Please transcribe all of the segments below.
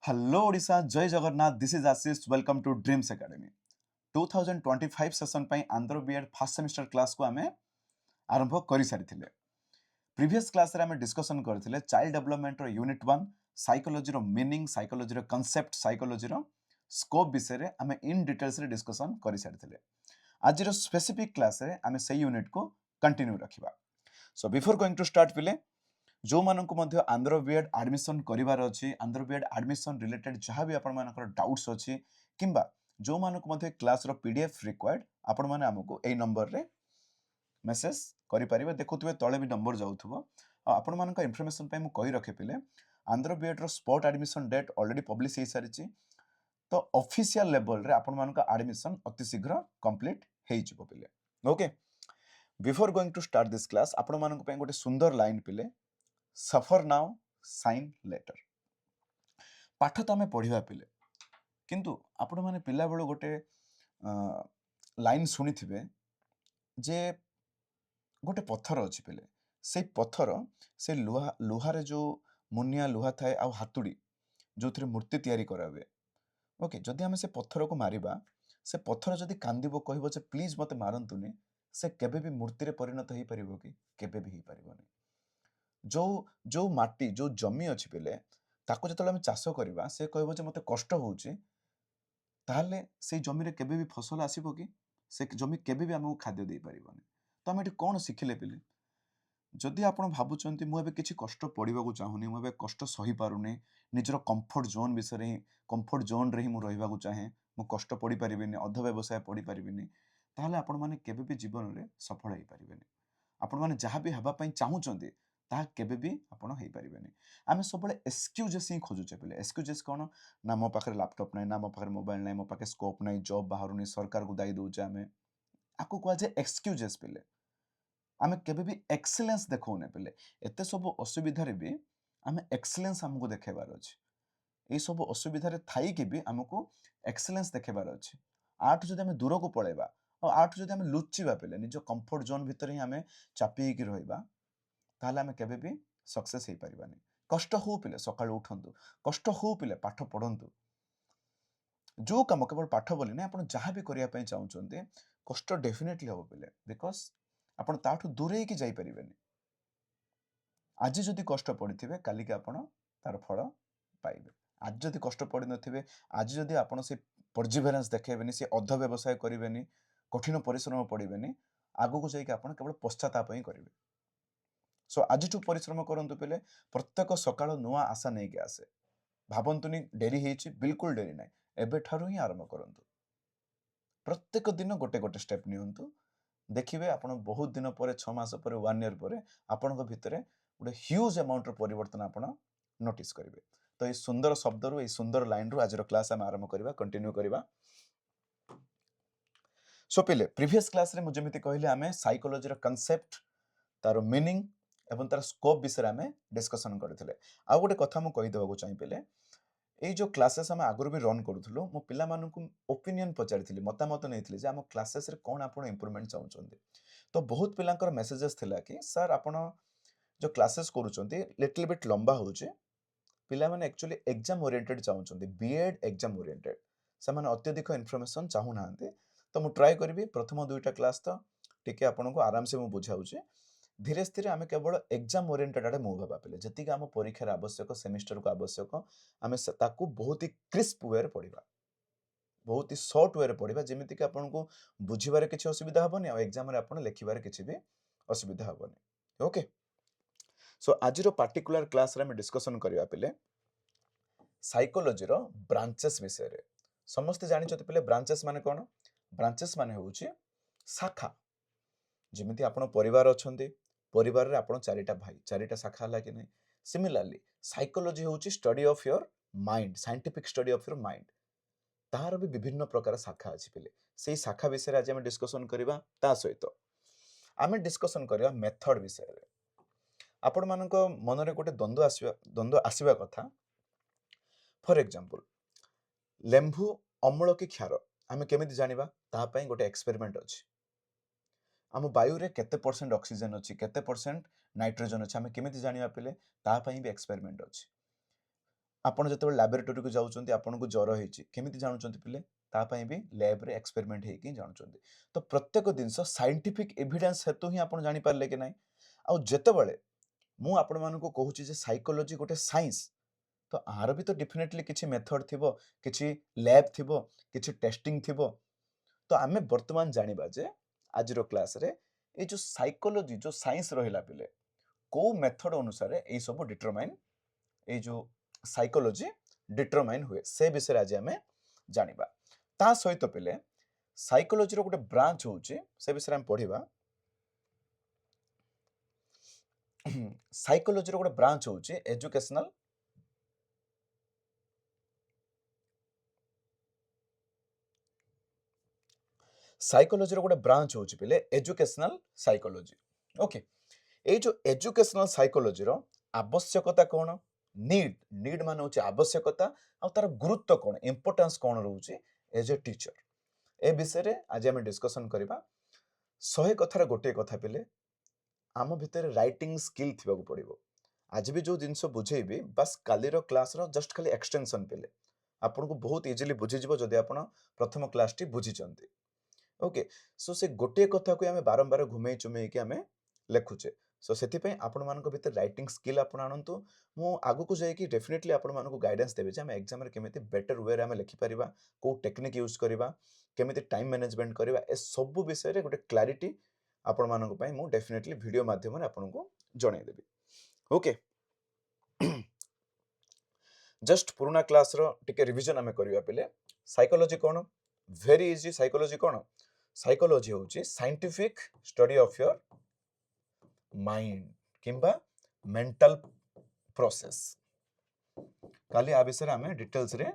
Hello Odisha जय Jagannath this is Ashish welcome to Dreams Academy 2025 session ପାଇଁ Andhra B Ed first semester class को आमे आरंभ करि सारिथिले प्रीवियस क्लास रे आमे डिस्कशन करथिले चाइल्ड डेवलपमेंट रो यूनिट 1 साइकोलॉजी रो मीनिंग साइकोलॉजी रो कांसेप्ट साइकोलॉजी रो स्कोप विषय रे आमे इन डिटेल्स रे डिस्कशन करि सारिथिले आज रो स्पेसिफिक क्लास रे आमे सेही यूनिट को कंटिन्यू रखिबा so before going to start पिले जो मानक मध्य आंध्र बीएड एडमिशन करिवार अछि आंध्र बीएड एडमिशन रिलेटेड जहाँ भी आपण मानकर डाउट्स अछि किंबा जो मानक मध्य क्लास रो पीडीएफ रिक्वायर्ड आपण माने हमको एई नंबर रे मेसेज करि परिबे देखुतबे तळे भी नंबर जाउथबो आपण मानक इन्फॉर्मेशन पय मु कहि रखे पिले आंध्र बीएड रो spot admission date already publish हे सारिछि तो ऑफिशियल लेवल रे आपण मानक एडमिशन अति शीघ्र कंप्लीट हे जिवो पिले okay before going to start this class आपण मानक पय गोटे सुंदर लाइन पिले सफर नाउ साइन लेटर पाठ तो आम पढ़ा पिले किंतु आपण मैंने पिला बेलू गोटे लाइन शुणी थे जे गोटे पत्थर अच्छी पिले से पत्थर से लुहार जो मुनिया लुहा थाए आ हातुड़ी जो थे मूर्ति तैयारी करावे ओके जदि आम से पत्थर को मारिबा से पत्थर जदि कांदिबो कहबो जे प्लीज मते मारंतुनी से केबे भी मूर्ति रे परिणत हो पारिबो कि केबे भी हो पारिबोनी जो जो माटी जो जमी अच्छी पिले ताको जतले आम चाष करवा से कहबो जे मते कष्ट होउची ताहले से जमी रे केबे भी फसल आसीबो कि से जमी केबे भी हमहु खाद्य दे पारिबोनी तो हम एठी कोन सिखिले पिले जदि आपण भाबुचंती मु एबे किछि कष्ट पड़िबाकू चाहुनी मु एबे कष्ट सही पारुनी निजर कंफर्ट जोन विषय रे कंफर्ट जोन रे ही मु रहिबाकू चाहे मु कष्ट पड़ी परिबिनी अध व्यवसाय पड़ी परिबिनी ताहले आपण माने केबे भी जीवन रे सफल हेई परिबेनी आपण माने जहाँ भी हबा पई चाहुचंती ताहा केबे भी आपण हेई परिबेनी आमे सबले एक्सक्यूजेस ही खोजुचे पिले एक्सक्यूजेस कोन ना मो पाखरे लैपटॉप नै ना मो पाखरे मोबाइल नै मो पाखे स्कोप नै जॉब बाहरुनी सरकार को दाई दोचे आमे आकु कुआ जे एक्सक्यूजेस पिले आमे केबे भी एक्सीलेंस देखौने पिले एते सब असुविधा रे भी आमे एक्सीलेंस हमको देखेबार अछि ए सब असुविधा रे थाई के भी हमको एक्सीलेंस देखेबार अछि आठ जदि आमे दूर को पळेबा और आठ जदि आमे लुचिबा पिले निज कंफर्ट जोन भितर ही आमे चापी के रहिबा ताहले आमे केबे भी सक्सेस हेई परिबानी कष्ट हो पिले सकाळ उठंतु कष्ट हो पिले पाठ पढंतु जो काम केवल पाठ बोली ना आपण जहाँ भी करिया पई चाहुचंती कष्ट डेफिनेटली हो पिले बिकॉज आपण ताठू दूरे की जाई परिबेनी आज जदि कष्ट पड़िथिबे काली के आपण तार फल पाइबे आज जदि कष्ट पड़ि नथिबे आज जदि आपण से परजिवेरेंस देखेबेनी से अध व्यवसाय करिवेनी कठिन परिश्रम पड़िबेनी आगु को जाई के आपण केवल पश्चाताप ही करिवे सो आज परिश्रम करंतु पिले प्रत्येक सकाळ नुआ आशा नहीं के आसे भाबंतुनी डेरी हेची बिल्कुल डेरी नाही एबे ठारू ही आरंभ करंतु प्रत्येक दिन गोटे गोटे स्टेप नियंतु देखिए आपण बहुत दिन पर 6 मास पर 1 ईयर पर आपण भितर गोटे ह्यूज अमाउंट परिवर्तन आपण नोटिस करेंगे तो ये सुंदर शब्द रु ये सुंदर लाइन रु आज क्लास आम आरंभ करवा कंटिन्यू करवा सो पिले प्रीवियस क्लास रे मुझे कहले आमे साइकोलॉजी रो कांसेप्ट तार मीनिंग एवं तार स्कोप विषय आम डिस्कसन करथिले आ गोटे कथा मु कहि देबाकू चाहि पिले এই जो क्लासेस आम आगुरी भी रन करूँ मो पिला ओपिनियन पचारि मतामत नहीं जे आम क्लासेस रे कौन आप इम्प्रूवमेंट चाहते तो बहुत पिलांकर मेसेजेस थिला कि सर आपण जो क्लासेस करूछंती लिटिल बिट लंबा होचे पिला माने एक्चुअली एग्जाम ओरिएंटेड चाहते बीएड एग्जाम ओरिएंटेड से माने अत्यधिक इन्फॉर्मेशन चाहू नांते तो मु ट्राई करबी प्रथम दुईटा क्लास तो टिके आपन को आराम से मु बुझाउचे धीरे धीरे आम केवल एग्जाम ओरिएंटेड आड़े मुव हवा पे जी आम परीक्षार आवश्यक सेमिस्टर को आवश्यक आम बहुत ही क्रिस्प वे पढ़ा बहुत ही सर्ट वे पढ़ा जमीक कि आपको बुझे किसी असुविधा हेनी और एग्जाम लिखार किसी भी असुविधा हेनी ओके सो आज पार्टिकुलर क्लास रे डिस्कसन करवा पे साइकोलॉजी रो ब्रांचेस विषय रे समस्ते जानिछते पे ब्रांचेस माने कौन ब्रांचेस माने होउची शाखा जमीती आपण परिवार अछंती परिवार रे आपण चारिटा भाई चारिटा शाखा हला कि नहीं सिमिलरली साइकोलॉजी होउची study of your mind scientific study of your mind तार भी विभिन्न प्रकार शाखा अछि पिले सेही शाखा विषय रे आज हम डिस्कशन करबा ता सहित आम डिस्कशन करबा मेथड विषय रे आपण मानको मन रे गोटे द्वंद्व आसीबा कथा फॉर एग्जांपल लेंभु अम्ल कि क्षार आम केमिति जानिबा ता पई गोटे एक्सपेरिमेंट अछि आम वायु रे केते परसेंट ऑक्सीजन अछि केते परसेंट नाइट्रोजन अछि आम केमिति जानिबा पिले ता पई भी एक्सपेरिमेंट अछि ଆପଣ ଯେତେବେଳେ ଲାବୋରେଟୋରୀକୁ ଯାଉଛନ୍ତି ଆପଣଙ୍କୁ ଜ୍ୱର ହେଇଛି କେମିତି ଜାଣୁଛନ୍ତି ପିଲେ ତା ପାଇଁ ବି ଲ୍ୟାବରେ ଏକ୍ସପେରିମେଣ୍ଟ ହେଇକି ଜାଣୁଛନ୍ତି। ତ ପ୍ରତ୍ୟେକ ଜିନିଷ ସାଇଣ୍ଟିଫିକ ଏଭିଡେନ୍ସ ହେତୁ ହିଁ ଆପଣ ଜାଣିପାରିଲେ କି ନାହିଁ। ଆଉ ଯେତେବେଳେ ମୁଁ ଆପଣମାନଙ୍କୁ କହୁଛି ଯେ ସାଇକୋଲୋଜି ଗୋଟେ ସାଇନ୍ସ, ତ ଆର ବି ତ ଡେଫିନେଟଲି କିଛି ମେଥଡ ଥିବ, କିଛି ଲ୍ୟାବ୍ ଥିବ, କିଛି ଟେଷ୍ଟିଂ ଥିବ। ତ ଆମେ ବର୍ତ୍ତମାନ ଜାଣିବା ଯେ ଆଜିର କ୍ଲାସରେ ଏଇ ଯୋଉ ସାଇକୋଲୋଜି ଯୋଉ ସାଇନ୍ସ ରହିଲା ପିଲେ କୋଉ ମେଥଡ ଅନୁସାରେ ଏଇ ସବୁ ଡିଟରମାଇନ୍ ଏଇ ଯୋଉ ସାଇକୋଲୋଜି ଡିଟରମାଇନ୍ ହୁଏ ସେ ବିଷୟରେ ଆଜି ଆମେ ଜାଣିବା। ତା ସହିତ ପିଲେ ସାଇକୋଲୋଜିର ଗୋଟେ ବ୍ରାଞ୍ଚ ହଉଛି ସେ ବିଷୟରେ ଆମେ ପଢିବା। ସାଇକୋଲୋଜିର ଗୋଟେ ବ୍ରାଞ୍ଚ ହଉଛି ଏଜୁକେଶନାଲ ସାଇକୋଲୋଜିର ଗୋଟେ ବ୍ରାଞ୍ଚ ହଉଛି ପିଲେ ଏଜୁକେଶନାଲ ସାଇକୋଲୋଜି। ଓକେ, ଏଇ ଯୋଉ ଏଜୁକେଶନାଲ ସାଇକୋଲୋଜିର ଆବଶ୍ୟକତା କଣ, ନିଡ୍ ମାନେ ହଉଛି ଆବଶ୍ୟକତା, ଆଉ ତାର ଗୁରୁତ୍ୱ କଣ, ଇମ୍ପୋର୍ଟାନ୍ସ କଣ ରହୁଛି ଏଜ ଏ ଟିଚର, ଏ ବିଷୟରେ ଆଜି ଆମେ ଡିସ୍କସନ କରିବା। 100 କଥାର ଗୋଟିଏ କଥା ପିଲେ, ଆମ ଭିତରେ ରାଇଟିଂ ସ୍କିଲ୍ ଥିବାକୁ ପଡିବ। ଆଜି ବି ଯୋଉ ଜିନିଷ ବୁଝେଇବି ବାସ୍ କାଲିର କ୍ଲାସର ଜଷ୍ଟ ଖାଲି ଏକ୍ସଟେନସନ ପିଲେ, ଆପଣଙ୍କୁ ବହୁତ ଇଜିଲି ବୁଝିଯିବ ଯଦି ଆପଣ ପ୍ରଥମ କ୍ଲାସଟି ବୁଝିଛନ୍ତି। ଓକେ, ସୋ ସେ ଗୋଟିଏ କଥାକୁ ଆମେ ବାରମ୍ବାର ଘୁମେଇ ଚୁମେଇକି ଆମେ ଲେଖୁଛେ। ସୋ ସେଥିପାଇଁ ଆପଣମାନଙ୍କ ଭିତରେ ରାଇଟିଂ ସ୍କିଲ୍ ଆପଣ ଆଣନ୍ତୁ। ମୁଁ ଆଗକୁ ଯାଇକି ଡେଫିନେଟଲି ଆପଣମାନଙ୍କୁ ଗାଇଡାନ୍ସ ଦେବି ଯେ ଆମେ ଏକ୍ଜାମରେ କେମିତି ବେଟର ୱେରେ ଆମେ ଲେଖିପାରିବା, କୋଉ ଟେକ୍ନିକ୍ ୟୁଜ୍ କରିବା, କେମିତି ଟାଇମ୍ ମ୍ୟାନେଜମେଣ୍ଟ କରିବା, ଏ ସବୁ ବିଷୟରେ ଗୋଟେ କ୍ଲାରିଟି ଆପଣମାନଙ୍କ ପାଇଁ ମୁଁ ଡେଫିନେଟଲି ଭିଡ଼ିଓ ମାଧ୍ୟମରେ ଆପଣଙ୍କୁ ଜଣେଇଦେବି। ଓକେ, ଜଷ୍ଟ ପୁରୁଣା କ୍ଲାସର ଟିକେ ରିଭିଜନ ଆମେ କରିବା ପିଲେ। ସାଇକୋଲୋଜି କ'ଣ? Very easy. ସାଇକୋଲୋଜି କ'ଣ? ସାଇକୋଲୋଜି ହେଉଛି scientific study of your mind କିମ୍ବା ମେଣ୍ଟାଲ ପ୍ରୋସେସ। କାଲି ଆ ବିଷୟରେ ଆମେ ଡିଟେଲ୍ସରେ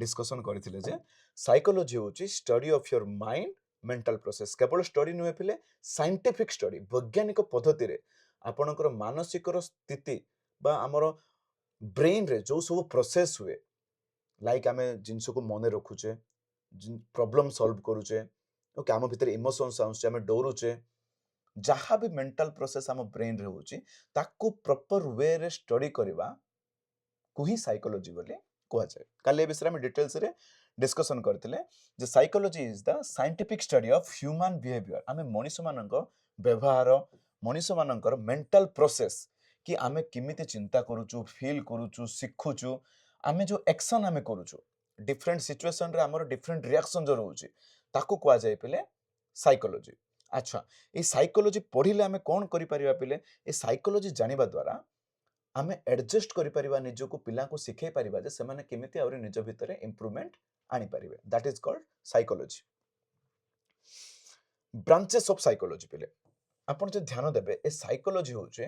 ଡିସ୍କସନ କରିଥିଲେ ଯେ ସାଇକୋଲୋଜି ହେଉଛି study of your mind mental process. କେବଳ ଷ୍ଟଡି ନୁହେଁ ପିଲେ, ସାଇଣ୍ଟିଫିକ ଷ୍ଟଡି, ବୈଜ୍ଞାନିକ ପଦ୍ଧତିରେ ଆପଣଙ୍କର ମାନସିକର ସ୍ଥିତି ବା ଆମର ବ୍ରେନରେ ଯୋଉ ସବୁ ପ୍ରୋସେସ ହୁଏ, ଲାଇକ୍ ଆମେ ଜିନିଷକୁ ମନେ ରଖୁଛେ, ପ୍ରୋବ୍ଲେମ ସଲ୍ଭ କରୁଛେ, ଓକେ, ଆମ ଭିତରେ ଇମୋସନ୍ସ ଆସୁଛି, ଆମେ ଡରୁଛେ, ଯାହା ବି ମେଣ୍ଟାଲ ପ୍ରୋସେସ ଆମ ବ୍ରେନରେ ହେଉଛି ତାକୁ ପ୍ରପର ୱେରେ ଷ୍ଟଡି କରିବା କୁ ହିଁ ସାଇକୋଲୋଜି ବୋଲି କୁହାଯାଏ। କାଲି ଏ ବିଷୟରେ ଆମେ ଡିଟେଲ୍ସରେ ଡିସ୍କସନ କରିଥିଲେ ଯେ psychology is the scientific study of Humane behaviour. ଆମେ ମଣିଷମାନଙ୍କ ବ୍ୟବହାର, ମଣିଷମାନଙ୍କର ମେଣ୍ଟାଲ ପ୍ରୋସେସ, କି ଆମେ କେମିତି ଚିନ୍ତା କରୁଛୁ, ଫିଲ୍ କରୁଛୁ, ଶିଖୁଛୁ, ଆମେ ଯୋଉ ଆକ୍ସନ ଆମେ କରୁଛୁ ଡିଫରେଣ୍ଟ ସିଚୁଏସନରେ ଆମର ଡିଫରେଣ୍ଟ ରିଆକ୍ସନ ଯୋଉ ରହୁଛି ତାକୁ କୁହାଯାଏ ପିଲେ ସାଇକୋଲୋଜି। ଆଚ୍ଛା, ଏଇ ସାଇକୋଲୋଜି ପଢିଲେ ଆମେ କ'ଣ କରିପାରିବା ପିଲେ? ଏ ସାଇକୋଲୋଜି ଜାଣିବା ଦ୍ୱାରା ଆମେ ଆଡଜଷ୍ଟ କରିପାରିବା ନିଜକୁ, ପିଲାଙ୍କୁ ଶିଖେଇ ପାରିବା ଯେ ସେମାନେ କେମିତି ଆହୁରି ନିଜ ଭିତରେ ଇମ୍ପ୍ରୁଭମେଣ୍ଟ ଆଣିପାରିବେ। That is called psychology. Branches of psychology ପିଲେ, ଆପଣ ଯଦି ଧ୍ୟାନ ଦେବେ ଏ ସାଇକୋଲୋଜି ହେଉଛି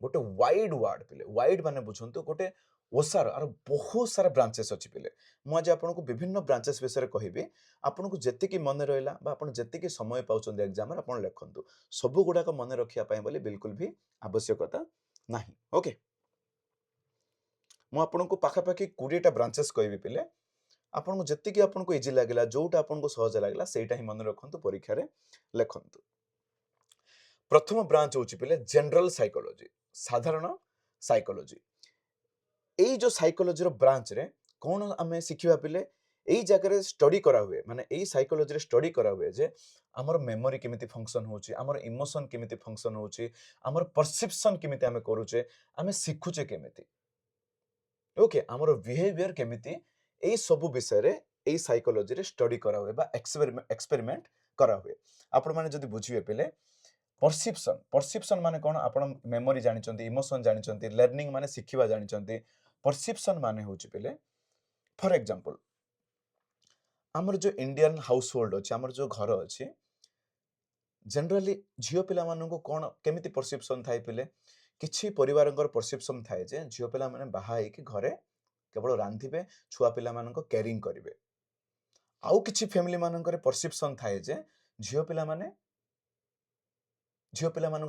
ଗୋଟେ ୱାଇଡ ୱାର୍ଡ ପିଲେ। ୱାଇଡ ମାନେ ବୁଝନ୍ତୁ ଗୋଟେ ଓସାର, ଆର ବହୁତ ସାରା ବ୍ରାଞ୍ଚେସ୍ ଅଛି ପିଲେ। ମୁଁ ଆଜି ଆପଣଙ୍କୁ ବିଭିନ୍ନ ବ୍ରାଞ୍ଚେସ୍ ବିଷୟରେ କହିବି। ଆପଣଙ୍କୁ ଯେତିକି ମନେ ରହିଲା ବା ଆପଣ ଯେତିକି ସମୟ ପାଉଛନ୍ତି ଏକ୍ଜାମରେ ଆପଣ ଲେଖନ୍ତୁ। ସବୁ ଗୁଡାକ ମନେ ରଖିବା ପାଇଁ ବୋଲି ବିଲକୁଲ ବି ଆବଶ୍ୟକତା ନାହିଁ। ଓକେ, ମୁଁ ଆପଣଙ୍କୁ ପାଖାପାଖି 20ଟା ବ୍ରାଞ୍ଚେସ୍ କହିବି ପିଲେ। ଆପଣଙ୍କୁ ଯେତିକି ଆପଣଙ୍କୁ ଇଜି ଲାଗିଲା, ଯୋଉଟା ଆପଣଙ୍କୁ ସହଜ ଲାଗିଲା ସେଇଟା ହିଁ ମନେ ରଖନ୍ତୁ, ପରୀକ୍ଷାରେ ଲେଖନ୍ତୁ। ପ୍ରଥମ ବ୍ରାଞ୍ଚ ହେଉଛି ପିଲେ ଜେନେରାଲ ସାଇକୋଲୋଜି, ସାଧାରଣ ସାଇକୋଲୋଜି। ଏଇ ଯୋଉ ସାଇକୋଲୋଜିର ବ୍ରାଞ୍ଚରେ କ'ଣ ଆମେ ଶିଖିବା ପିଲେ? ଏଇ ଜାଗାରେ ଷ୍ଟଡି କରା ହୁଏ, ମାନେ ଏଇ ସାଇକୋଲୋଜିରେ ଷ୍ଟଡି କରା ହୁଏ ଯେ ଆମର ମେମୋରି କେମିତି ଫଙ୍କସନ ହେଉଛି, ଆମର ଇମୋସନ କେମିତି ଫଙ୍କସନ ହେଉଛି, ଆମର ପରସେପସନ କେମିତି ଆମେ କରୁଛେ, ଆମେ ଶିଖୁଛେ କେମିତି, ଓକେ, ଆମର ବିହେଭିୟର କେମିତି, ଏଇ ସବୁ ବିଷୟରେ ଏଇ ସାଇକୋଲୋଜିରେ ଷ୍ଟଡି କରା ହୁଏ ବା ଏକ୍ସପେରିମେଣ୍ଟ କରା ହୁଏ। ଆପଣମାନେ ଯଦି ବୁଝିବେ ପିଲେ, ପରସେପସନ ମାନେ କ'ଣ? ଆପଣ ମେମୋରି ଜାଣିଛନ୍ତି, ଇମୋସନ ଜାଣିଛନ୍ତି, ଲର୍ଣ୍ଣିଂ ମାନେ ଶିଖିବା ଜାଣିଛନ୍ତି। ପରସେପସନ ମାନେ ହେଉଛି ପିଲେ, ଫର ଏକ୍ଜାମ୍ପଲ ଆମର ଯୋଉ ଇଣ୍ଡିଆନ ହାଉସ ହୋଲ୍ଡ ଅଛି, ଆମର ଯୋଉ ଘର ଅଛି, ଜେନେରାଲି ଝିଅ ପିଲାମାନଙ୍କୁ କ'ଣ କେମିତି ପରସେପସନ ଥାଏ ପିଲେ? କିଛି ପରିବାରଙ୍କର ପରସେପସନ ଥାଏ ଯେ ଝିଅ ପିଲାମାନେ ବାହା ହେଇକି ଘରେ କେବଳ ରାନ୍ଧିବେ, ଛୁଆ ପିଲାମାନଙ୍କ କେୟାରିଂ କରିବେ। ଆଉ କିଛି ଫ୍ୟାମିଲି ମାନଙ୍କରେ ପରସେପସନ ଥାଏ ଯେ ଝିଅ ପିଲାମାନଙ୍କୁ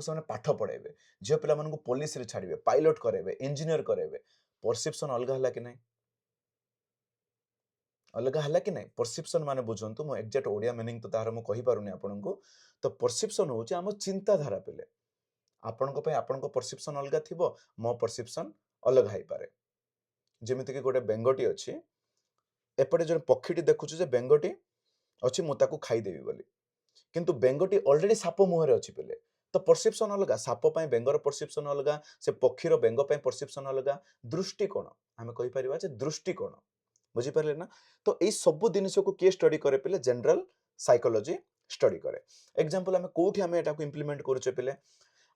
ସେମାନେ ପାଠ ପଢେଇବେ, ଝିଅ ପିଲାମାନଙ୍କୁ ପୋଲିସରେ ଛାଡିବେ, ପାଇଲଟ କରାଇବେ, ଇଞ୍ଜିନିୟର କରାଇବେ। ପରସେପସନ ଅଲଗା ହେଲା କି ନାହିଁ? ଅଲଗା ହେଲା କି ନାହିଁ? ପରସେପସନ ମାନେ ବୁଝନ୍ତୁ, ମୁଁ ଏକ୍ଜାକ୍ଟ ଓଡିଆ ମିନିଂ ତ ତାହାର ମୁଁ କହିପାରୁନି ଆପଣଙ୍କୁ। ତ ପରସେପସନ ହେଉଛି ଆମ ଚିନ୍ତାଧାରା ପିଲେ। ଆପଣଙ୍କ ପାଇଁ ଆପଣଙ୍କ ପରସେପସନ ଅଲଗା ଥିବ, ମୋ ପରସେପସନ ଅଲଗା ହେଇପାରେ। ଯେମିତି କି ଗୋଟେ ବେଙ୍ଗଟି ଅଛି, ଏପଟେ ଜଣେ ପକ୍ଷୀଟି ଦେଖୁଛୁ ଯେ ବେଙ୍ଗଟି ଅଛି, ମୁଁ ତାକୁ ଖାଇଦେବି ବୋଲି, କିନ୍ତୁ ବେଙ୍ଗଟି ଅଲରେଡି ସାପ ମୁହଁରେ ଅଛି ପିଲେ। ତ ପରସେପ୍ସନ ଅଲଗା, ସାପ ପାଇଁ ବେଙ୍ଗର ପରସେପ୍ସନ ଅଲଗା, ସେ ପକ୍ଷୀର ବେଙ୍ଗ ପାଇଁ ପରସେପ୍ସନ ଅଲଗା। ଦୃଷ୍ଟିକୋଣ ଆମେ କହିପାରିବା ଯେ ଦୃଷ୍ଟିକୋଣ, ବୁଝିପାରିଲେ ନା? ତ ଏଇ ସବୁ ଜିନିଷକୁ କିଏ ଷ୍ଟଡି କରେ ପିଲେ? जनरल साइकोलॉजी ଷ୍ଟଡି କରେ। एग्जांपल ଆମେ କୋଉଠି ଆମେ ଏଟାକୁ ଇମ୍ପ୍ଲିମେଣ୍ଟ କରୁଛେ ପିଲେ?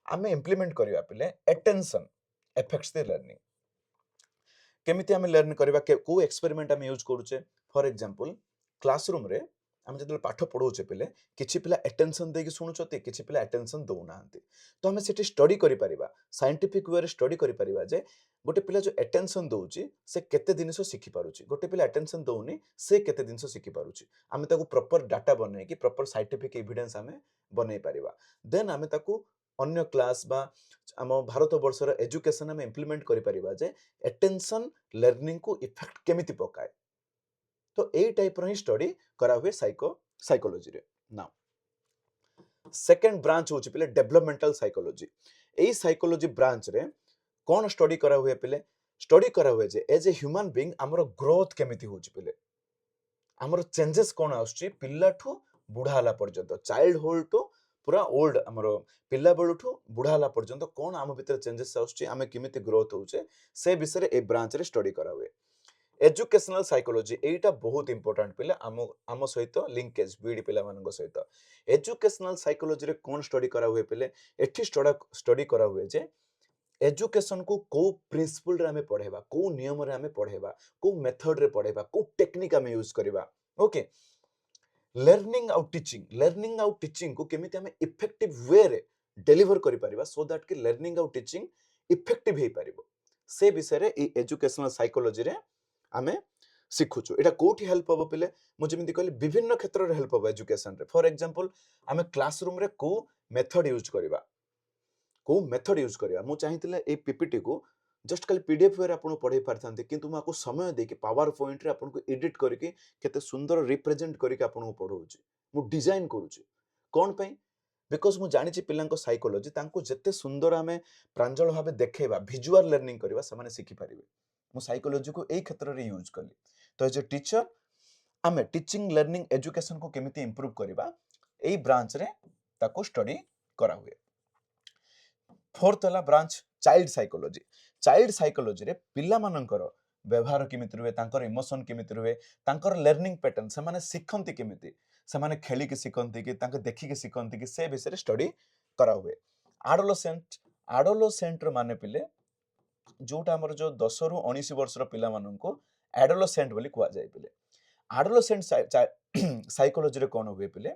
ଆମେ ଇମ୍ପ୍ଲିମେଣ୍ଟ କରିବା ପିଲେ अटेंशन अफेक्ट्स द लर्निंग। केमिति आमे लर्न करबा, को एक्सपेरिमेंट आमे यूज करूचे? फॉर एग्जांपल क्लासरूम रे आमे जदि पाठ पढौचे पिले, किछि पिला अटेंशन देकी सुनुचते, किछि पिला अटेंशन दउ नाहंती। तो आमे सेठी स्टडी करि परिबा, साइंटिफिक वे रे स्टडी करि परिबा जे गोटे पिला जो अटेंशन दउची से केते दिनस सिखि पारुची, गोटे पिला अटेंशन दउनी से केते दिनस सिखि पारुची। आमे ताकू प्रॉपर डाटा बनै कि प्रॉपर साइंटिफिक एविडेंस आमे बनै परिबा। देन आमे ताकू अन्य क्लास बा आम भारत वर्षर एजुकेशन आमे इम्प्लीमेंट करि परिबा जे अटेंशन लर्निंग को इफेक्ट केमिति पकाए। तो ए टाइप रो ही स्टडी करा हुए साइकोलॉजी रे। नाउ सेकंड ब्रांच होची पिले डेवलपमेंटल साइकोलॉजी। ए साइकोलॉजी ब्रांच रे कोन स्टडी करा हुए पिले? स्टडी करा हुए जे एज ए ह्यूमन बीइंग हमरो ग्रोथ केमिति होची पिले, हमरो चेंजेस कोन आउची पिल्लाठू बुढ़ा हला पर्यंत, चाइल्डहुड टू पूरा ओल्ड हमरो पिल्ला बेलुठू बुढ़ा हला पर्यंत कोन आम भीतर चेंजेस आउची, आमे केमिति ग्रोथ होचे से विषय ए ब्रांच रे स्टडी करा हुए। एजुकेशनल साइकोलॉजी एटा बहुत इंपोर्टेंट पिले आम सहित लिंकेज बीडी पिला मानक सहित। एजुकेशनल साइकोलॉजी रे कोन स्टडी करा हुए पिले? एठी स्टडी करा हुए जे एजुकेशन को को प्रिंसिपल रे हमें पढ़ेबा, को नियम रे हमें पढ़ेबा, को मेथड रे पढ़ेबा, को टेक्निक हमें यूज करबा। ओके, लर्निंग आउट टीचिंग को केमिति हमें इफेक्टिव वे रे डिलीवर करि परिबा, सो दैट कि लर्निंग आउट टीचिंग इफेक्टिव हे परिबो। से विषय रे ए एजुकेशनल साइकोलॉजी रे आमे शिखुछु। एटा कोठी हेल्प हबो पिले? मु जेमिति कहली विभिन्न क्षेत्र रे हेल्प हबो एजुकेशन रे। फॉर एग्जांपल आमे क्लासरूम रे को मेथड यूज करबा, को मेथड यूज करबा। मु चाहितिले ए पीपीटी को जस्ट खाली पीडीएफ वे आपन पढ़ाई पारथांते, किंतु मु आपको समय देके पावर पॉइंट रे आपन को एडिट करके केते सुंदर रिप्रेजेंट करके आपन को पढौची, मु डिजाइन करूची। कोन पई? बिकॉज मु जानि छि पिलांको साइकोलॉजी तांको जत्ते सुंदर आमे प्रांजल भाबे देखेबा, विजुअल लर्निंग करबा, समाने सिखि परिबे। मु साइकोलॉजी को एई क्षेत्र रे यूज कली। तो एज ए टीचर आमे टीचिंग लर्निंग एजुकेशन को केमिति इंप्रूव करबा, एई ब्रांच रे ताको स्टडी करा हुए। फोर्थ वाला branch child psychology. Child psychology रे पिला मानकर व्यवहार केमिति रुहे, तांकर इमोशन केमिति रुहे, तांकर लर्निंग पैटर्न, समाने सिखंती केमिति, समाने खेली के सिखंती कि तांके देखि के सिखंती कि, से विषय रे स्टडी करा हुए। आडोलोसेंट रो माने पिले जोटा हमर जो 10 रु 19 वर्ष रो पिला माननको एडोलोसेंट बोली कुआ जाय पिले। आडोलोसेंट साइकोलॉजी रे कोन हुए पिले?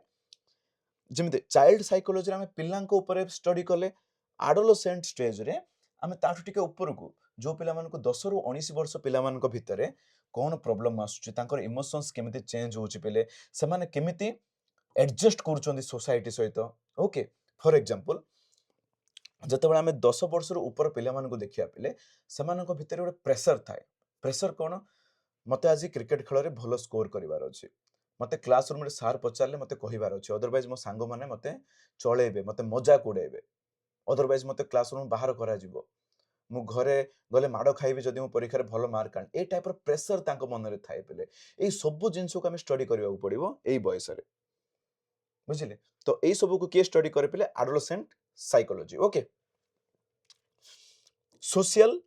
जेमिति चाइल्ड साइकोलॉजी रे हमें पिलांको ऊपर स्टडी कले, आडोलोसेंट स्टेज रे आमे ताठु टिके ऊपर को जो पिला मानको 10 रु 19 वर्ष पिला मानको भितरे कोन प्रॉब्लम आसुची, तांकर इमोशंस केमिति चेंज होची पिले, समाने केमिति एडजस्ट करूचंदी सोसाइटी सहित। ओके, फॉर एग्जांपल जतबेला आमे 10 वर्ष रो ऊपर पिला मानको देखिया पिले, समानको भितरे ଗୋଟେ प्रेशर थाए। प्रेशर कोन? मते आज क्रिकेट खेल रे भलो स्कोर करिवार अछि, मते क्लासरूम रे सार पचारले मते कहिवार अछि, अदरवाइज मो सांग माने मते चळेबे, मते मजाक उड़ेबे, अदरवाइज मते क्लासरूम बाहर करा जिवो, मु घरे गले माडो खाइबे जदि मु परीक्षा रे भलो मार्क आन। ए टाइप रो प्रेशर तांको मन रे थाए पिले। एई सब जिंसो को हमें स्टडी करिवा पड़िबो एई बयस रे, बुझिले? तो एई सब को के स्टडी करे पिले? Adolescent psychology. Okay, social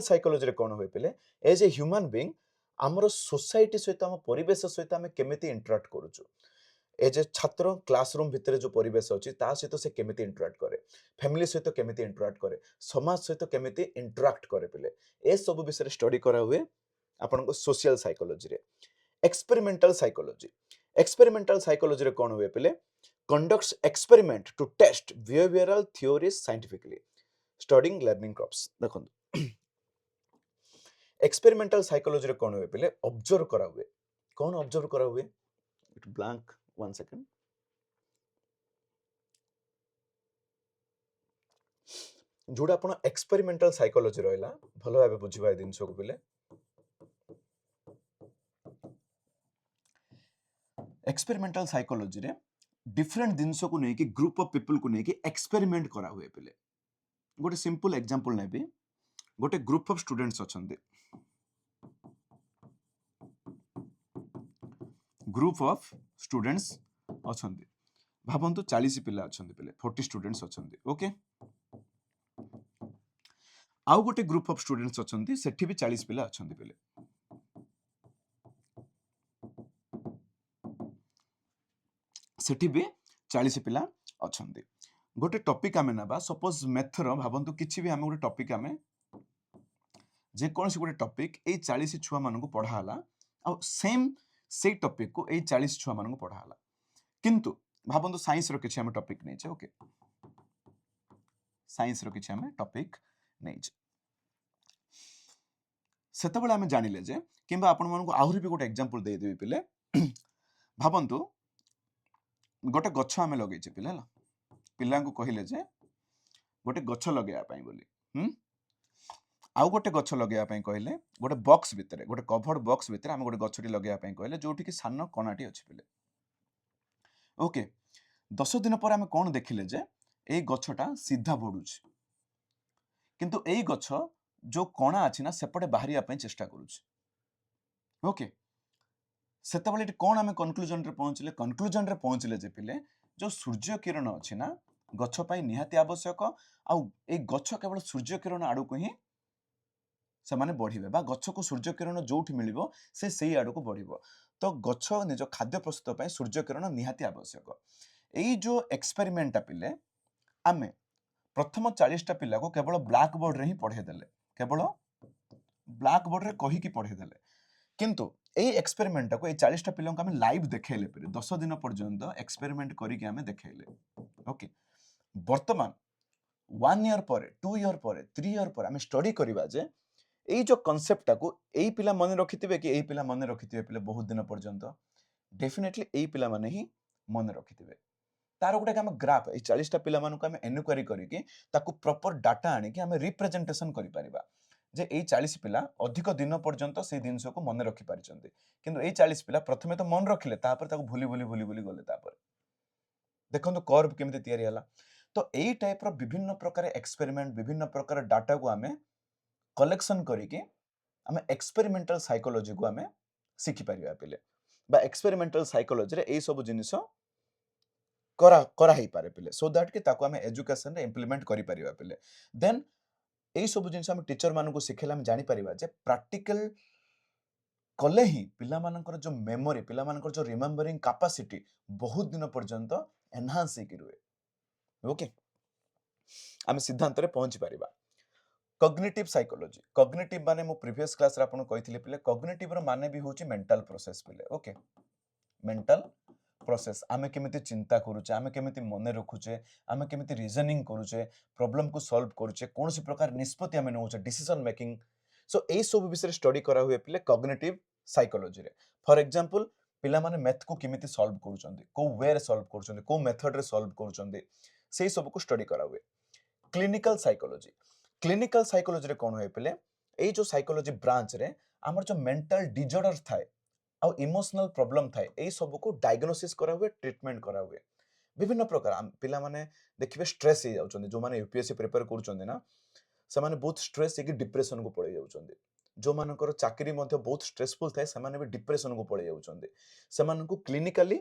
psychology रे कोन होय पिले? एज ए ह्यूमन बीइंग हमरो सोसाइटी सहित, हम परिवेश सहित हम केमिति इंटरेक्ट करूछु, एज ए छात्र क्लासरूम भितरे जो परिवेश अछि ता सहित से केमिति इंटरेक्ट करे, फैमिली सहित केमिति इंटरेक्ट करे, समाज सहित केमिति इंटरेक्ट करे पिले, ए सब विषय स्टडी करा हुए आपन को सोशल साइकोलॉजी रे। एक्सपेरिमेंटल साइकोलॉजी रे कोन हुए पिले? Conducts experiment to test behavioural theories scientifically, studying learning crops. देखो एक्सपेरिमेंटल साइकोलॉजी रे कोन हुए पिले? ऑब्जर्व करा हुए। कौन ऑब्जर्व करा हुए? It blank 1 second. जोड़ा आपण एक्सपेरिमेंटल साइकोलॉजी रहला भलो भाबे बुझिबा ए दिन को पिले। एक्सपेरिमेंटल साइकोलॉजी रे डिफरेंट दिनसो को नै कि ग्रुप ऑफ पीपल को नै कि एक्सपेरिमेंट करा हुए पिले। गोटे सिंपल एग्जांपल नेबी, गोटे ग्रुप ऑफ स्टूडेंट्स अछंती ग्रुप ऑफ स्टूडेंट्स अछंती भाबंतु 40 पिला अछंती पिले 40 स्टूडेंट्स अछंती ओके आउ गोटे ग्रुप ऑफ स्टूडेंट्स अछंती सेठी भी 40 पिला अछंती पिले सेठी भी 40 पिला अछंती गोटे टॉपिक आमे नबा सपोज मेथर भाबंतु किछि भी आमे गोटे टॉपिक आमे जे कोनसी गोटे टॉपिक ए 40 छुआ मानकु पढाला आ सेम से टॉपिक को ए 40 छुआ मानकु पढाला किंतु भाबंतु साइंस रो किछि आमे टॉपिक नै छै ओके साइंस रो किछि आमे टॉपिक नै छै सेतबेले आमे जानिले जे किंबा आपण मानकु आहुरी भी गोटे एग्जांपल दे देबी पिले भाबंतु गोटे गच्छ आमे लगै छै पिले हला पिल्ला को कहिले जे गोटे गच्छ लगेया पई बोली आउ गोटे गच्छ लगेया पई कहले गोटे बॉक्स भितरे गोटे कवर्ड बॉक्स भितरे आमे गोटे गच्छटी लगेया पई कहले जोठी कि सानो कोनाटी अछि पिले ओके 10 दिन पर आमे कोन देखिले जे ए गच्छटा सीधा बढुछ किंतु एई गच्छ जो कोना अछि ना सेपटे बाहरिया पई चेष्टा करूछ ओके सेतबेले कोन आमे कंक्लूजन रे पहुंचले जे पिले जो सूर्य किरण अछि ना गच्छ पई निहाती आवश्यक आ ए गच्छ केवल सूर्य किरण आडू को ही से माने बढ़िबे बा गच्छ को सूर्य किरण जोठी मिलिबो से सेही आडू को बढ़िबो तो गच्छ निज खाद्य प्रस्तुत पई सूर्य किरण निहाती आवश्यक एई जो एक्सपेरिमेंट पिले आमे प्रथम 40 टा पिला को केवल ब्लैक बोर्ड रे ही पढे देले केवल ब्लैक बोर्ड रे कहि की पढे देले किंतु ए एक्सपेरिमेंट को ए 40 टा पिला को आमे लाइव देखेले पे 10 दिन पर्यंत एक्सपेरिमेंट करी के आमे देखेले ओके वर्तमान 1 ईयर पर 2 ईयर पर 3 ईयर पर आमे स्टडी करिबा जे एई जो कांसेप्ट को एई पिला मन रखिथिबे कि एई पिला मन रखिथिबे पिले बहुत दिन पर्यंत डेफिनेटली एई पिला माने ही मन रखिथिबे तार गोटे आम ग्राफ ए 40 टा पिला मानक आमे एन्क्वायरी करिके ताकू प्रॉपर डाटा आनी कि आमे रिप्रेजेंटेशन करि परिबा जे ए 40 पिला अधिक दिन पर्यंत से जिनस को मन रखि पारिचंती किंतु ए 40 पिला प्रथमे तो मन रखिले तापर ताकू भूली भूली भूली भूली गले तापर देखंतु कर्व केमिति तयारी हला तो एई टाइप रो विभिन्न प्रकार एक्सपेरिमेंट विभिन्न प्रकार डाटा को आमे कलेक्शन करिके आमे एक्सपेरिमेंटल साइकोलॉजी को आमे सिखि परिबा पिले बा एक्सपेरिमेंटल साइकोलॉजी रे ए सब जिनिस करा ही पारे पिले सो दैट कि ताको आमे एजुकेशन रे इंप्लीमेंट करि परिबा पिले देन ए सब जिनिस आमे टीचर मानको सिखेला हम जानि परिबा जे प्रैक्टिकल कले ही पिला मानकर जो मेमोरी पिला मानकर जो रिमेम्बरिंग कैपेसिटी बहुत दिन पर्यंत एनहांस हे किरुए ओके आमे सिद्धांत रे पहुंची परिबा कॉग्निटिव साइकोलॉजी कॉग्निटिव माने मो प्रीवियस क्लास रे आपन कहिथिले पिले कॉग्निटिव रो माने भी होची मेंटल प्रोसेस पिले ओके मेंटल प्रोसेस आमे केमिति चिंता करूचे आमे केमिति मने रखुचे आमे केमिति रीजनिंग करूचे प्रॉब्लम को सॉल्व करूचे कोनसी प्रकार निष्पत्ति आमे नउचे डिसीजन मेकिंग सो ए सब विषय स्टडी करा हुए पिले कॉग्निटिव साइकोलॉजी रे फॉर एग्जांपल पिला माने मैथ को केमिति सॉल्व करूचंदी को वे रे सॉल्व करूचंदी को मेथड रे सॉल्व करूचंदी सेही सब को स्टडी करा हुए क्लिनिकल साइकोलॉजी रे कोन होय पिले ए जो साइकोलॉजी ब्रांच रे हमर जो मेंटल डिसऑर्डर थाए आ इमोशनल प्रॉब्लम थाए ए सब को डायग्नोसिस करा हुए ट्रीटमेंट करा हुए विभिन्न प्रकार पिला माने देखिबे स्ट्रेस हे जाउचंदी जो माने यूपीएससी प्रिपेयर करूचंदी ना से माने बहुत स्ट्रेस हे कि डिप्रेशन को पड़े जाउचंदी जो मानकर चाकरी मध्ये बहुत स्ट्रेसफुल थाए से माने भी डिप्रेशन को पड़े जाउचंदी से माने को क्लिनिकली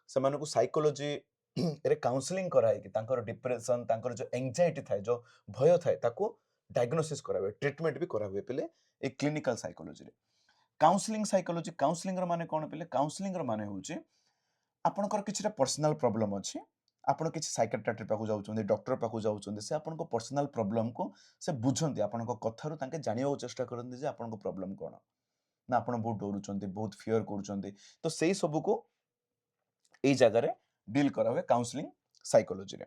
से माने को साइकोलॉजी रे काउंसलिंग कराई कि तांकर डिप्रेशन तांकर जो एंजाइटी थाए जो भय थाए ताको डायग्नोसिस करा हुए ट्रीटमेंट भी करा हुए पिले ए क्लिनिकल साइकोलॉजी रे काउंसलिंग रो माने कोन पिले काउंसलिंग रो माने होची आपनकर किछटा पर्सनल प्रॉब्लम अछि आपण किछि साइकियाट्रिस्ट पाखु जाउछोंदी डॉक्टर पाखु जाउछोंदी से आपनको पर्सनल प्रॉब्लम को से बुझंती आपनको कथारु तांके जानियो चेष्टा करंती जे आपनको प्रॉब्लम कोन ना आपण बहुत डरुचोंदी बहुत फियर करूचोंदी तो सेही सब को एई जगह रे डील करा हुए काउंसलिंग साइकोलॉजी रे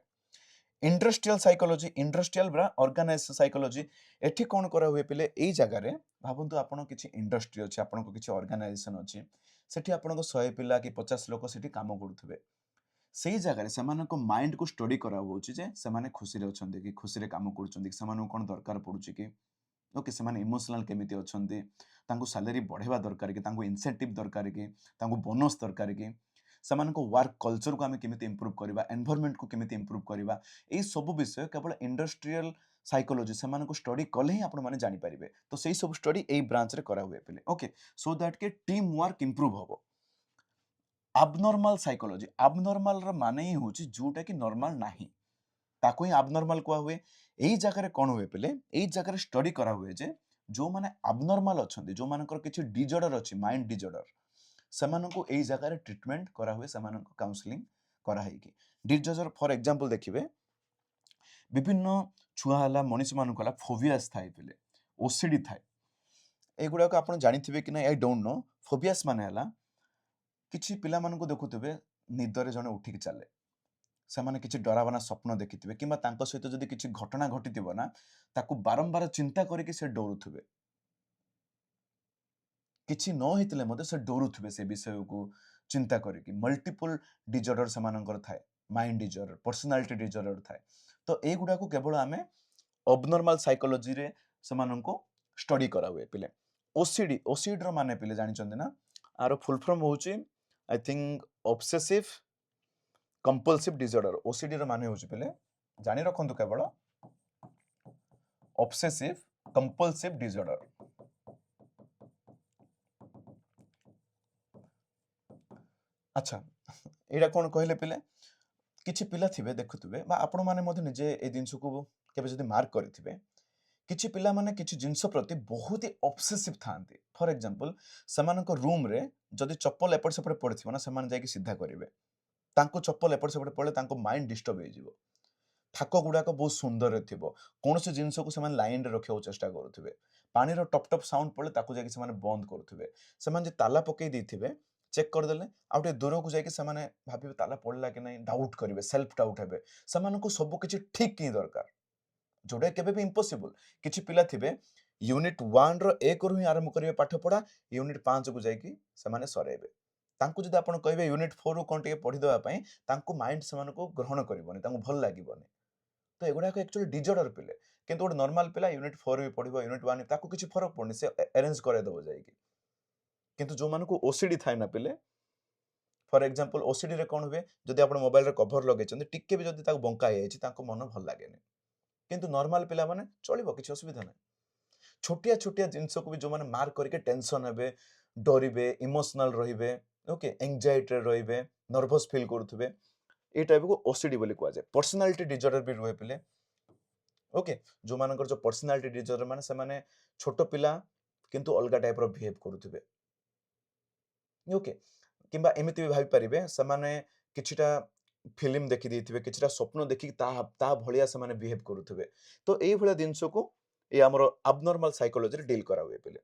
इंडस्ट्रियल ब्रा ऑर्गेनाइजेशन साइकोलॉजी एठी कोन करा हुए पिले एई जगह रे भाबंतु आपण किछि इंडस्ट्री अछि आपण को किछि ऑर्गेनाइजेशन अछि सेठी आपण को 100 पिला कि 50 लोक सेठी काम करूथबे सेही जगह रे समान को माइंड को स्टडी करा होउछि जे समान खुशी रे अछंती कि खुशी रे काम करूछंती समान कोन दरकार पडुछि कि ओके समान इमोशनल केमिति अछंती तांको सैलरी बढ़ेबा दरकार कि तांको इंसेंटिव दरकार कि तांको बोनस दरकार कि ସେମାନଙ୍କ ୱାର୍କ କଲଚରକୁ ଆମେ କେମିତି ଇମ୍ପ୍ରୁଭ୍ କରିବା, ଏନଭାରमेଣ୍ଟକୁ କେମିତି ଇମ୍ପ୍ରୁଭ୍ କରିବା, ଏଇ ସବୁ ବିଷୟ କେବଳ ଇଣ୍ଡଷ୍ଟ୍ରିଆଲ ସାଇକୋଲୋଜି ସେମାନଙ୍କୁ ଷ୍ଟଡି କଲେ ହିଁ ଆପଣମାନେ ଜାଣିପାରିବେ। ତ ସେଇ ସବୁ ଷ୍ଟଡି ଏଇ ବ୍ରାଞ୍ଚରେ କରାହୁଏ ପିଲେ। ଓକେ, ସୋ ଦ୍ୟାଟ୍ କି ଟିମ୍ ୱାର୍କ ଇମ୍ପ୍ରୁଭ୍ ହବ। ଆବନର୍ମାଲ ସାଇକୋଲୋଜି, ଆବନର୍ମାଲର ମାନେ ହିଁ ହେଉଛି ଯୋଉଟା କି ନର୍ମାଲ ନାହିଁ, ତାକୁ ହିଁ ଆବନର୍ମାଲ କୁହାହୁଏ। ଏଇ ଜାଗାରେ କ'ଣ ହୁଏ ପିଲେ, ଏଇ ଜାଗାରେ ଷ୍ଟଡି କରାହୁଏ ଯେ ଯୋଉମାନେ ଆବନର୍ମାଲ ଅଛନ୍ତି, ଯୋଉମାନଙ୍କର କିଛି ଡିଜର୍ଡର ଅଛି, ମାଇଣ୍ଡ ଡିଜର୍ଡର, ସେମାନଙ୍କୁ ଏଇ ଜାଗାରେ ଟ୍ରିଟମେଣ୍ଟ କରାହୁଏ, ସେମାନଙ୍କୁ କାଉନସିଲିଂ କରାହେଇକି। ଡିଜର୍ଡର ଫର ଏକ୍ଜାମ୍ପଲ ଦେଖିବେ, ବିଭିନ୍ନ ଛୁଆ ହେଲା, ମଣିଷମାନଙ୍କୁ ହେଲା ଫୋବିଆସ୍ ଥାଏ ପିଲେ, ଓସିଡି ଥାଏ। ଏଗୁଡ଼ାକ ଆପଣ ଜାଣିଥିବେ କି ନାହିଁ ଆଇ ଡୋଣ୍ଟ ନୋ। ଫୋବିଆସ୍ ମାନେ ହେଲା କିଛି ପିଲାମାନଙ୍କୁ ଦେଖୁଥିବେ ନିଦରେ ଜଣେ ଉଠିକି ଚାଲେ, ସେମାନେ କିଛି ଡରାବନା ସ୍ୱପ୍ନ ଦେଖିଥିବେ କିମ୍ବା ତାଙ୍କ ସହିତ ଯଦି କିଛି ଘଟଣା ଘଟିଥିବ ନା, ତାକୁ ବାରମ୍ବାର ଚିନ୍ତା କରିକି ସେ ଡରୁଥିବେ। କିଛି ନ ହେଇଥିଲେ ମଧ୍ୟ ସେ ଡରୁଥିବେ ସେ ବିଷୟକୁ ଚିନ୍ତା କରିକି। ମଲ୍ଟିପୁଲ ଡିଜର୍ଡର ସେମାନଙ୍କର ଥାଏ, ମାଇଣ୍ଡ ଡିଜର୍ଡର, ପର୍ସନାଲିଟି ଡିଜର୍ଡର ଥାଏ। ତ ଏଇଗୁଡ଼ାକୁ କେବଳ ଆମେ ଅବନର୍ମାଲ ସାଇକୋଲୋଜିରେ ସେମାନଙ୍କୁ ଷ୍ଟଡି କରାହୁଏ ପିଲେ। ଓସିଡି, ଓସିଡିର ମାନେ ପିଲେ ଜାଣିଛନ୍ତି ନା, ଆର ଫୁଲ ଫର୍ମ ହେଉଛି ଆଇ ଥିଙ୍କ ଅବସେସିଭ କମ୍ପଲସିଭ ଡିଜର୍ଡର। ଓସିଡିର ମାନେ ହେଉଛି ପିଲେ, ଜାଣି ରଖନ୍ତୁ କେବଳ ଅବସେସିଭ କମ୍ପଲସିଭ ଡିଜର୍ଡର। ଆଚ୍ଛା, ଏଇଟା କ'ଣ କହିଲେ ପିଲେ, କିଛି ପିଲା ଥିବେ ଦେଖୁଥିବେ ବା ଆପଣମାନେ ମଧ୍ୟ ନିଜେ ଏଇ ଜିନିଷକୁ କେବେ ଯଦି ମାର୍କ କରିଥିବେ, କିଛି ପିଲାମାନେ କିଛି ଜିନିଷ ପ୍ରତି ବହୁତ ହି ଅବସେସିଭ ଥାଆନ୍ତି। ଫର ଏକ୍ଜାମ୍ପଲ, ସେମାନଙ୍କ ରୁମ୍ରେ ଯଦି ଚପଲ ଏପଟ ସେପଟ ପଡ଼ିଥିବ ନା, ସେମାନେ ଯାଇକି ସିଧା କରିବେ। ତାଙ୍କୁ ଚପଲ ଏପଟ ସେପଟ ପଡ଼ିଲେ ତାଙ୍କ ମାଇଣ୍ଡ ଡିଷ୍ଟର୍ବ ହେଇଯିବ। ଥାକ ଗୁଡ଼ାକ ବହୁତ ସୁନ୍ଦରରେ ଥିବ, କୌଣସି ଜିନିଷକୁ ସେମାନେ ଲାଇନରେ ରଖିବାକୁ ଚେଷ୍ଟା କରୁଥିବେ। ପାଣିର ଟପ୍ ଟପ୍ ସାଉଣ୍ଡ ପଡ଼ିଲେ ତାକୁ ଯାଇକି ସେମାନେ ବନ୍ଦ କରୁଥିବେ। ସେମାନେ ଯେ ତାଲା ପକେଇ ଦେଇଥିବେ, ଚେକ୍ କରିଦେଲେ ଆଉ ଟିକେ ଦୂରକୁ ଯାଇକି ସେମାନେ ଭାବିବେ ତାଲା ପଡ଼ିଲା କି ନାହିଁ, ଡାଉଟ୍ କରିବେ, ସେଲ୍ଫ ଡାଉଟ୍ ହେବେ। ସେମାନଙ୍କୁ ସବୁ କିଛି ଠିକ୍ ହିଁ ଦରକାର, ଯୋଉଟା କେବେ ବି ଇମ୍ପସିବଲ। କିଛି ପିଲା ଥିବେ ୟୁନିଟ୍ 1ର 1ରୁ ହିଁ ଆରମ୍ଭ କରିବେ ପାଠ ପଢ଼ା, ୟୁନିଟ୍ 5କୁ ଯାଇକି ସେମାନେ ସରେଇବେ। ତାଙ୍କୁ ଯଦି ଆପଣ କହିବେ ୟୁନିଟ୍ 4ରୁ କ'ଣ ଟିକେ ପଢ଼ିଦେବା ପାଇଁ, ତାଙ୍କୁ ମାଇଣ୍ଡ ସେମାନଙ୍କୁ ଗ୍ରହଣ କରିବନି, ତାଙ୍କୁ ଭଲ ଲାଗିବନି। ତ ଏଗୁଡ଼ାକ ଆକ୍ଚୁଆଲି ଡିଜର୍ଡର ପିଲେ। କିନ୍ତୁ ଗୋଟେ ନର୍ମାଲ ପିଲା ୟୁନିଟ୍ 4 ବି ପଢ଼ିବ, ୟୁନିଟ୍ 1 ତାକୁ କିଛି ଫରକ ପଡ଼ୁନି, ସେ ଆରେଞ୍ଜ କରେଇଦେବ ଯାଇକି। କିନ୍ତୁ ଯୋଉମାନଙ୍କୁ ଓସିଡି ଥାଏ ନା ପିଲେ, ଫର ଏକ୍ଜାମ୍ପଲ ଓସିଡିରେ କ'ଣ ହୁଏ, ଯଦି ଆପଣ ମୋବାଇଲରେ କଭର ଲଗେଇଛନ୍ତି, ଟିକେ ବି ଯଦି ତାକୁ ବଙ୍କା ହେଇଯାଇଛି, ତାଙ୍କ ମନ ଭଲ ଲାଗେନି। କିନ୍ତୁ ନର୍ମାଲ ପିଲାମାନେ ଚଳିବ, କିଛି ଅସୁବିଧା ନାହିଁ। ଛୋଟିଆ ଛୋଟିଆ ଜିନିଷକୁ ବି ଯୋଉମାନେ ମାର୍କ କରିକି ଟେନସନ୍ ହେବେ, ଡରିବେ, ଇମୋସନାଲ ରହିବେ, ଓକେ, ଏଂଜାଇଟିରେ ରହିବେ, ନର୍ଭସ୍ ଫିଲ୍ କରୁଥିବେ, এই ଟାଇପକୁ ଓସିଡି ବୋଲି କୁହାଯାଏ। ପର୍ସନାଲିଟି ଡିଜର୍ଡର ବି ରୁହେ ପିଲେ। ଓକେ, ଯୋଉମାନଙ୍କର ଯୋଉ ପର୍ସନାଲିଟି ଡିଜର୍ଡର ମାନେ ସେମାନେ ଛୋଟ ପିଲା କିନ୍ତୁ ଅଲଗା ଟାଇପର ବିହେଭ କରୁଥିବେ। ଓକେ, କିମ୍ବା ଏମିତି ବି ଭାବିପାରିବେ ସେମାନେ କିଛିଟା ଫିଲ୍ମ ଦେଖିଦେଇଥିବେ, କିଛିଟା ସ୍ୱପ୍ନ ଦେଖିକି ତା ଭଳିଆ ସେମାନେ ବିହେଭ କରୁଥିବେ। ତ ଏଇଭଳିଆ ଜିନିଷକୁ ଏ ଆମର ଆବନର୍ମାଲ ସାଇକୋଲୋଜିରେ ଡିଲ୍ କରାହୁଏ ପିଲେ।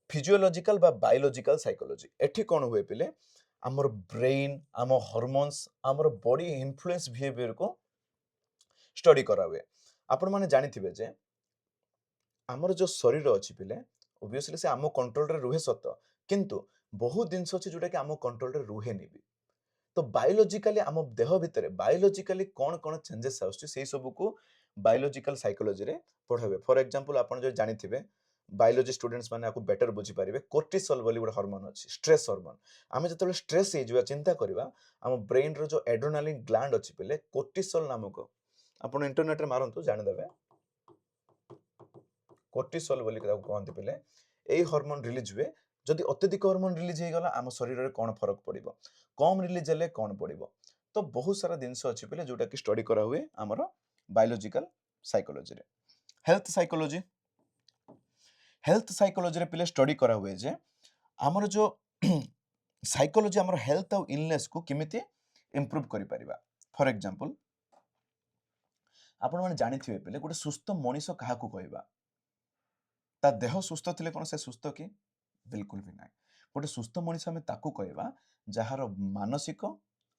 ଫିଜିଓଲୋଜିକାଲ ବା ବାୟୋଲୋଜିକାଲ ସାଇକୋଲୋଜି, ଏଠି କ'ଣ ହୁଏ ପିଲେ, ଆମର ବ୍ରେନ୍, ଆମ ହରମୋନ୍ସ, ଆମର ବଡି ଇନଫ୍ଲୁଏନ୍ସ ବିହେଭିୟରକୁ ଷ୍ଟଡି କରାହୁଏ। ଆପଣମାନେ ଜାଣିଥିବେ ଯେ ଆମର ଯୋଉ ଶରୀର ଅଛି ପିଲେ, ଓବିୟସଲି ସେ ଆମ କଣ୍ଟ୍ରୋଲରେ ରୁହେ ସତ, କିନ୍ତୁ ବହୁତ ଜିନିଷ ଅଛି ଯୋଉଟାକି ଆମ କଣ୍ଟ୍ରୋଲରେ ରୁହେନି ବି। ତ ବାୟୋଲୋଜିକାଲି ଆମ ଦେହ ଭିତରେ ବାୟୋଲୋଜିକାଲି କ'ଣ କ'ଣ ଚେଞ୍ଜେସ୍ ଆସୁଛି, ସେଇ ସବୁକୁ ବାୟୋଲୋଜିକାଲ ସାଇକୋଲୋଜିରେ ପଢ଼ା ହୁଏ। ଫର ଏକ୍ଜାମ୍ପଲ ଆପଣ ଯଦି ଜାଣିଥିବେ, ବାୟୋଲୋଜି ଷ୍ଟୁଡେଣ୍ଟସ୍ ମାନେ ଆକୁ ବେଟର ବୁଝିପାରିବେ, କୋର୍ଟିସଲ ବୋଲି ଗୋଟେ ହରମୋନ ଅଛି, ଷ୍ଟ୍ରେସ୍ ହରମୋନ। ଆମେ ଯେତେବେଳେ ଷ୍ଟ୍ରେସ୍ ହେଇଯିବା, ଚିନ୍ତା କରିବା, ଆମ ବ୍ରେନର ଯୋଉ ଏଡ୍ରିନାଲିନ ଗ୍ଲାଣ୍ଡ ଅଛି ପିଲେ, କୋର୍ଟିସଲ ନାମକ, ଆପଣ ଇଣ୍ଟରନେଟରେ ମାରନ୍ତୁ ଜାଣିଦେବେ, କୋର୍ଟିସଲ ବୋଲି ତାକୁ କହନ୍ତି ପିଲେ। ଏଇ ହରମୋନ ରିଲିଜ ହୁଏ। ଯଦି ଅତ୍ୟଧିକ ହରମୋନ ରିଲିଜ ହେଇଗଲା, ଆମ ଶରୀରରେ କ'ଣ ଫରକ ପଡ଼ିବ, କମ୍ ରିଲିଜ ହେଲେ କ'ଣ ପଡ଼ିବ। ତ ବହୁତ ସାରା ଜିନିଷ ଅଛି ପିଲେ ଯୋଉଟା କି ଷ୍ଟଡି କରାହୁଏ ଆମର ବାୟୋଲୋଜିକାଲ ସାଇକୋଲୋଜିରେ। ହେଲ୍ଥ ସାଇକୋଲୋଜି, ହେଲ୍ଥ ସାଇକୋଲୋଜିରେ ପିଲେ ଷ୍ଟଡି କରାହୁଏ ଯେ ଆମର ଯୋଉ ସାଇକୋଲୋଜି ଆମର ହେଲ୍ଥ ଆଉ ଇଲନେସକୁ କେମିତି ଇମ୍ପ୍ରୁଭ କରିପାରିବା। ଫର ଏକ୍ଜାମ୍ପଲ, ଆପଣମାନେ ଜାଣିଥିବେ ପିଲେ, ଗୋଟେ ସୁସ୍ଥ ମଣିଷ କାହାକୁ କହିବା? ତା ଦେହ ସୁସ୍ଥ ଥିଲେ କ'ଣ ସେ ସୁସ୍ଥ କି? ବିଲକୁଲ ବି ନାହିଁ। ଗୋଟେ ସୁସ୍ଥ ମଣିଷ ଆମେ ତାକୁ କହିବା ଯାହାର ମାନସିକ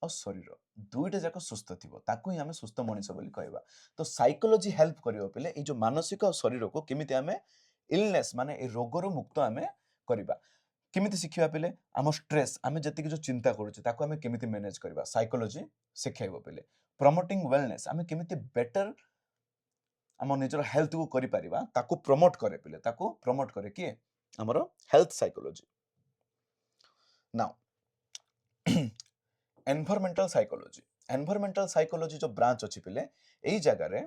ଆଉ ଶରୀର ଦୁଇଟା ଯାକ ସୁସ୍ଥ ଥିବ, ତାକୁ ହିଁ ଆମେ ସୁସ୍ଥ ମଣିଷ ବୋଲି କହିବା। ତ ସାଇକୋଲୋଜି ହେଲ୍ପ କରିବ ପିଲେ ଏଇ ଯୋଉ ମାନସିକ ଆଉ ଶରୀରକୁ କେମିତି ଆମେ ଇଲନେସ୍ ମାନେ ଏଇ ରୋଗରୁ ମୁକ୍ତ ଆମେ କରିବା। କେମିତି ଶିଖିବା ପିଲେ? ଆମ ଷ୍ଟ୍ରେସ୍, ଆମେ ଯେତିକି ଯୋଉ ଚିନ୍ତା କରୁଛେ ତାକୁ ଆମେ କେମିତି ମ୍ୟାନେଜ କରିବା, ସାଇକୋଲୋଜି ଶିଖାଇବ ପିଲେ। ପ୍ରମୋଟିଂ ୱେଲନେସ୍, ଆମେ କେମିତି ବେଟର ଆମ ନିଜର ହେଲ୍ଥକୁ କରିପାରିବା, ତାକୁ ପ୍ରମୋଟ କରେ ପିଲେ। ତାକୁ ପ୍ରମୋଟ କରେ କିଏ? ଆମର ହେଲ୍ଥ ସାଇକୋଲୋଜି। ନାଉ एनवायरमेंटल साइकोलॉजी एनवायरमेंटल साइकोलॉजी जो ब्रांच अछि पिले एई जगह रे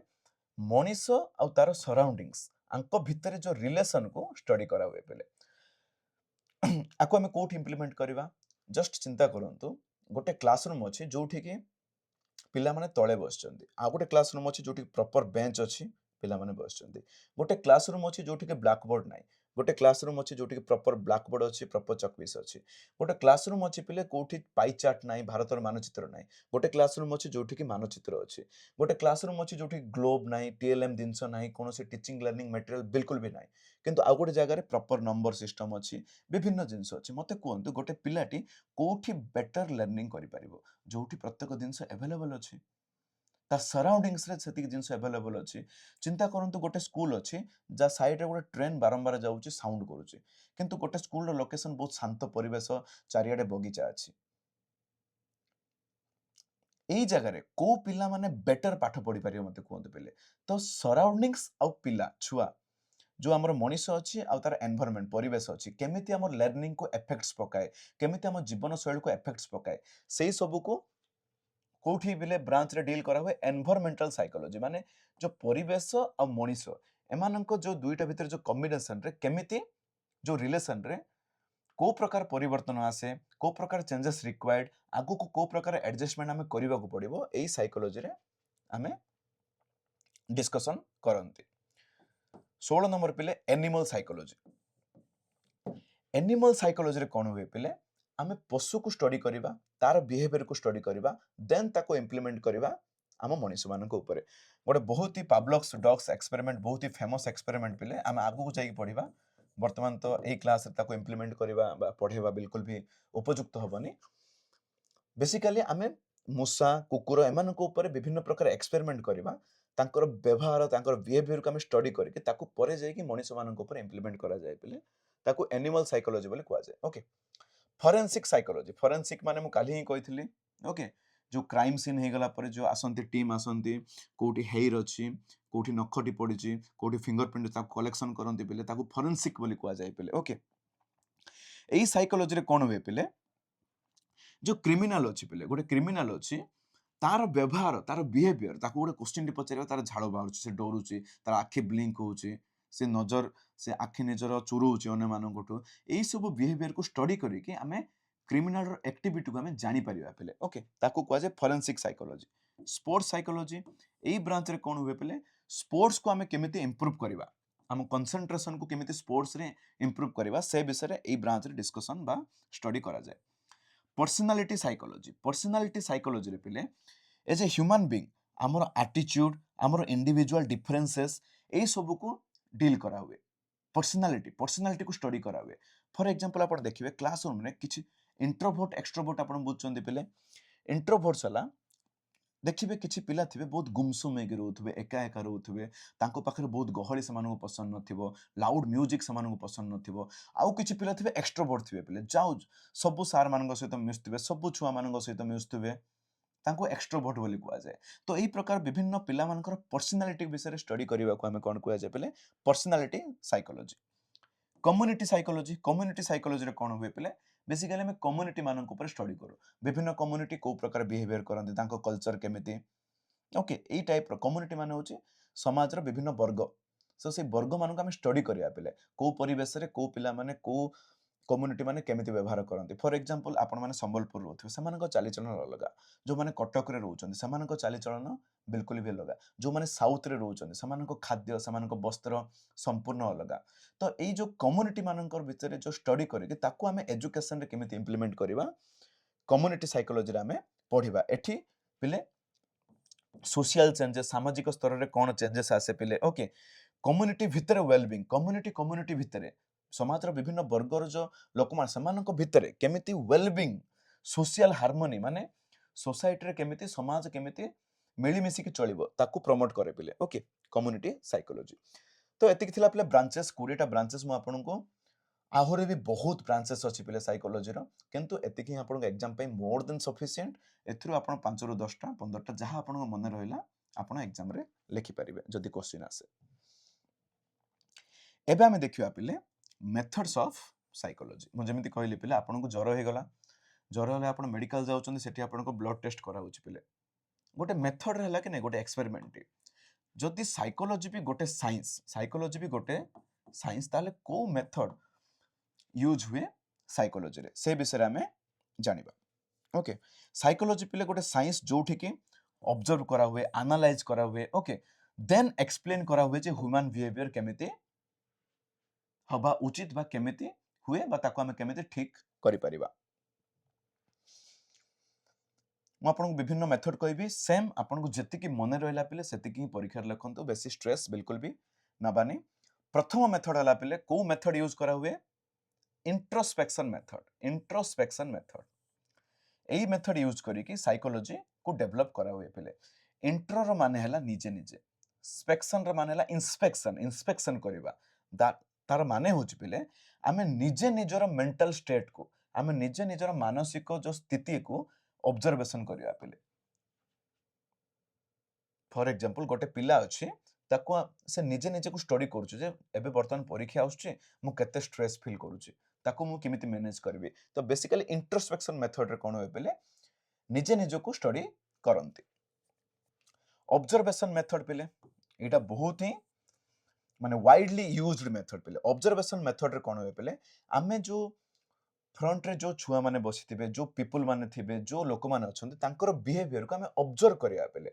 मनीष आ तार सराउंडिंग्स आंको भितर जो रिलेशन को स्टडी करा हुए पिले आको हमें कोठ इंप्लीमेंट करवा जस्ट चिंता करंतु गोटे क्लासरूम अछि जोठी की पिला माने तळे बसचंदी आ गोटे क्लासरूम अछि जोठी प्रॉपर बेंच अछि पिला माने बसचंदी गोटे क्लासरूम अछि जोठी के ब्लैक बोर्ड नाही गोटे क्लासरूम अछि जोठी के प्रॉपर ब्लैक बोर्ड अछि प्रॉपर चकपीस अछि गोटे क्लासरूम अछि पिले कोठी पाई चार्ट नाही भारतर मानचित्र नाही गोटे क्लासरूम अछि जोठी की मानचित्र अछि गोटे क्लासरूम अछि जोठी ग्लोब नाही टीएलएम दिनस नाही कोनोसी टीचिंग लर्निंग मटेरियल बिल्कुल भी नाही किंतु आ गोटे जगह रे प्रॉपर नंबर सिस्टम अछि विभिन्न जिंस अछि मते कोंतु गोटे पिलाटी कोठी बेटर लर्निंग करि परिबो जोठी प्रत्येक जिंस अवेलेबल अछि ता सराउंडिंग्स रे सेतिक जिंस अवेलेबल अछि चिंता करंतु गोटे स्कूल अछि जा साइड रे गोटे ट्रेन बारंबार जाउची साउंड करूची किंतु गोटे स्कूल रो लोकेशन बहुत शांत परिवेश चारियाडे बगीचा अछि एई जगह रे को पिला माने बेटर पाठ पढ़ी परिबो मते कोंतु पेले तो सराउंडिंग्स आ पिला छुआ जो हमर मनीष अछि आ तार एनवायरनमेंट परिवेश अछि केमिति हमर लर्निंग को इफेक्ट्स पकाए केमिति हमर जीवन शैली को इफेक्ट्स पकाए सेई सब को कोठी बिले ब्रांच रे डील करा हुए एनवायरमेंटल साइकोलॉजी माने जो परिवेश आ मनीष एमानंको जो दुईटा भितर जो कॉम्बिनेशन रे केमिति जो रिलेशन रे को प्रकार परिवर्तन आसे को प्रकार चेंजेस रिक्वायर्ड आगु को प्रकार एडजस्टमेंट हमें करबा को पड़िबो एई साइकोलॉजी रे हमें डिस्कशन करंती 16 नंबर पिले एनिमल साइकोलॉजी एनिमल साइकोलॉजी रे कोन हुए पिले आमे पशु को स्टडी करिबा तार बिहेवियर को स्टडी करिबा देन ताको इंप्लीमेंट करिबा आम मनीष मानक ऊपर गोटे बहुत ही पाब्लक्स डॉग्स एक्सपेरिमेंट बहुत ही फेमस एक्सपेरिमेंट पिले आम आगु को जाई पढ़िबा वर्तमान तो एई क्लास रे ताको इंप्लीमेंट करिबा बा पढ़ेबा बिल्कुल भी उपयुक्त होबनी बेसिकली आमे मूषा कुकुर एमानक ऊपर विभिन्न प्रकार एक्सपेरिमेंट करिबा तांकर व्यवहार तांकर बिहेवियर को आमे स्टडी करके ताको परे जाई कि मनीष मानक ऊपर इंप्लीमेंट करा जाय पिले ताको एनिमल साइकोलॉजी बोले कुआ जाय ओके फॉरेंसिक माने मु काली ही कहिथिली ओके जो क्राइम सीन हे गला परे जो आसंती टीम आसंती कोठी हेयर अछि कोठी नखटी पडिछि कोठी फिंगरप्रिंट ताको कलेक्शन करंती पिले ताको फॉरेंसिक बोली कुआ जाय पिले ओके एई साइकोलॉजी रे कोन हुए पिले जो क्रिमिनल अछि पिले गोटे क्रिमिनल अछि तार व्यवहार तार बिहेवियर ताको गोटे क्वेश्चन टी पचारिबा तार झाड़ बाहरुछि से डरुछि तार आखि ब्लिंक होउछि से नजर से आखि निजर चुरौछि अन्य मानकटू एई सब बिहेवियर को स्टडी करिकि आमे क्रिमिनल एक्टिविटी को आमे जानि परिबा पिले ओके ताको कुआ जे फॉरेंसिक साइकोलॉजी स्पोर्ट्स साइकोलॉजी एई ब्रांच रे कोन हुए पिले स्पोर्ट्स को आमे केमिति इंप्रूव करिबा हम कंसंट्रेशन को केमिति स्पोर्ट्स रे इंप्रूव करिबा से विषय रे एई ब्रांच रे डिस्कशन बा स्टडी करा जाय पर्सनालिटी साइकोलॉजी रे पिले एज ए ह्यूमन बीइंग हमर एटीट्यूड हमर इंडिविजुअल डिफरेंसेस ए सब को डील करा हुए पर्सनालिटी को स्टडी करा हुए फॉर एग्जांपल आपण देखिबे क्लासरूम रे किछि इंट्रोवर्ट एक्सट्रोवर्ट आपण बुझचंदी पिले इंट्रोवर्ट्स हला देखिबे किछि पिला थिबे बहुत गुमसुम हेके रहउथबे एका एका रहउथबे तांको पाखरे बहुत गहଳି सेमानको पसंद नथिबो लाउड म्यूजिक सेमानको पसंद नथिबो आउ किछि पिला थिबे एक्सट्रोवर्ट थिबे पिले जाउ सब सार मानक सहित मिसुथबे सब छुआ मानक सहित मिसुथबे तांको एक्सट्रोवर्ट बोली कुआ जाय तो एई प्रकार विभिन्न पिला मानकर पर्सनालिटी विषय स्टडी करबा को हमें कोन कुआ जाय पिले पर्सनालिटी साइकोलॉजी कम्युनिटी साइकोलॉजी रे कोन हुए पिले बेसिकली हमें कम्युनिटी मानक ऊपर स्टडी करू विभिन्न कम्युनिटी को प्रकार बिहेवियर करंती तांको कल्चर केमिति ओके एई टाइप रो कम्युनिटी माने होची समाज रो विभिन्न वर्ग सो से वर्ग मानक हम स्टडी करिया पिले को परिवेश रे को पिला माने को कम्युनिटी माने केमिति व्यवहार करंती फॉर एग्जांपल आपण माने संबलपुर रहउथबे सेमानक चालीचलन अलगा जो माने कटक रे रहउचंदी सेमानक चालीचलन बिल्कुल भी अलगा जो माने साउथ रे रहउचंदी सेमानक खाद्य सेमानक वस्त्र संपूर्ण अलगा तो एई जो कम्युनिटी मानकर भितरे जो स्टडी करिके ताको हमें एजुकेशन रे केमिति इंप्लीमेंट करिबा कम्युनिटी साइकोलॉजी रे हमें पढ़िबा एठी पिले सोशल चेंजेस सामाजिक स्तर रे कोन चेंजेस आसे पिले ओके कम्युनिटी भितरे वेलबीइंग कम्युनिटी भितरे समाज रो विभिन्न वर्गर जो लोक मान समानक भितरे केमिति वेलबीइंग सोशल हार्मनी माने सोसाइटी रे केमिति समाज केमिति मिली मिसी के चलिबो ताकू प्रमोट करे पिले ओके कम्युनिटी साइकोलॉजी तो एतिक थिला पिले ब्रांचेस 20 टा ब्रांचेस मु आपनको आहुरे भी बहुत ब्रांचेस अछि पिले साइकोलॉजी रो किंतु एतिक ही आपनको एग्जाम पे मोर देन सफिशिएंट एथरो आपण 5 रु 10 टा 15 टा जहां आपनको मन रहइला आपण एग्जाम रे लिखि परिबे जदी क्वेश्चन आसे एबे हमें देखिबा पिले मेथड्स ऑफ साइकोलॉजी मु जेमिति कहली पिले आपनको जरो हे गला ज्वर हेले आपण मेडिकल जाउछन्ती सेठी आपनको ब्लड टेस्ट करा होछि पिले गोटे मेथड रे हला कि नै गोटे एक्सपेरिमेंट जदि साइकोलॉजी भी गोटे साइंस ताले को मेथड यूज हुए साइकोलॉजी रे से विषय आमे जानिबा ओके साइकोलॉजी पिले गोटे साइंस जोठी कि ऑब्जर्व करा हुए एनालाइज करा हुए ओके देन एक्सप्लेन करा हुए जे ह्यूमन बिहेवियर केमिति हबा उचित बा केमिति हुए बा ताको आमे केमिति ठीक करि परिबा मु आपनको विभिन्न मेथड कहबी सेम आपनको जेतिकी मने रहला पिले सेतिकी परीक्षा लिखंतु बेसी स्ट्रेस बिल्कुल भी नबानी प्रथम मेथड हला पिले को मेथड यूज करा हुए इंट्रोस्पेक्शन मेथड एई मेथड यूज करी कि साइकोलॉजी को डेवलप करा हुए पिले इंट्रो रो माने हला निजे निजे स्पेक्शन रो माने हला इंस्पेक्शन करबा तार माने होच पिले आमे निजे निजर मेंटल स्टेट को आमे निजे निजर मानसिक जो स्थिति को ऑब्जर्वेशन करिया पिले फॉर एग्जांपल गोटे पिला अछि ताको से निजे निजे को स्टडी करूछु जे एबे वर्तमान परीक्षा आउछि मु केते स्ट्रेस फील करूछि ताको मु केमिति मैनेज करबी तो बेसिकली इंट्रोस्पेक्शन मेथड रे कोन होय पिले निजे निजे को स्टडी करंती ऑब्जर्वेशन मेथड पिले एटा बहुत ही माने वाइडली यूज्ड मेथड पिले ऑब्जर्वेशन मेथड रे कोन होय पिले आमे जो फ्रंट रे जो छुआ माने बसिथिबे जो पीपल माने थिबे जो लोक माने अछन्ते तांकर बिहेवियर को आमे ऑब्जर्व करिया पिले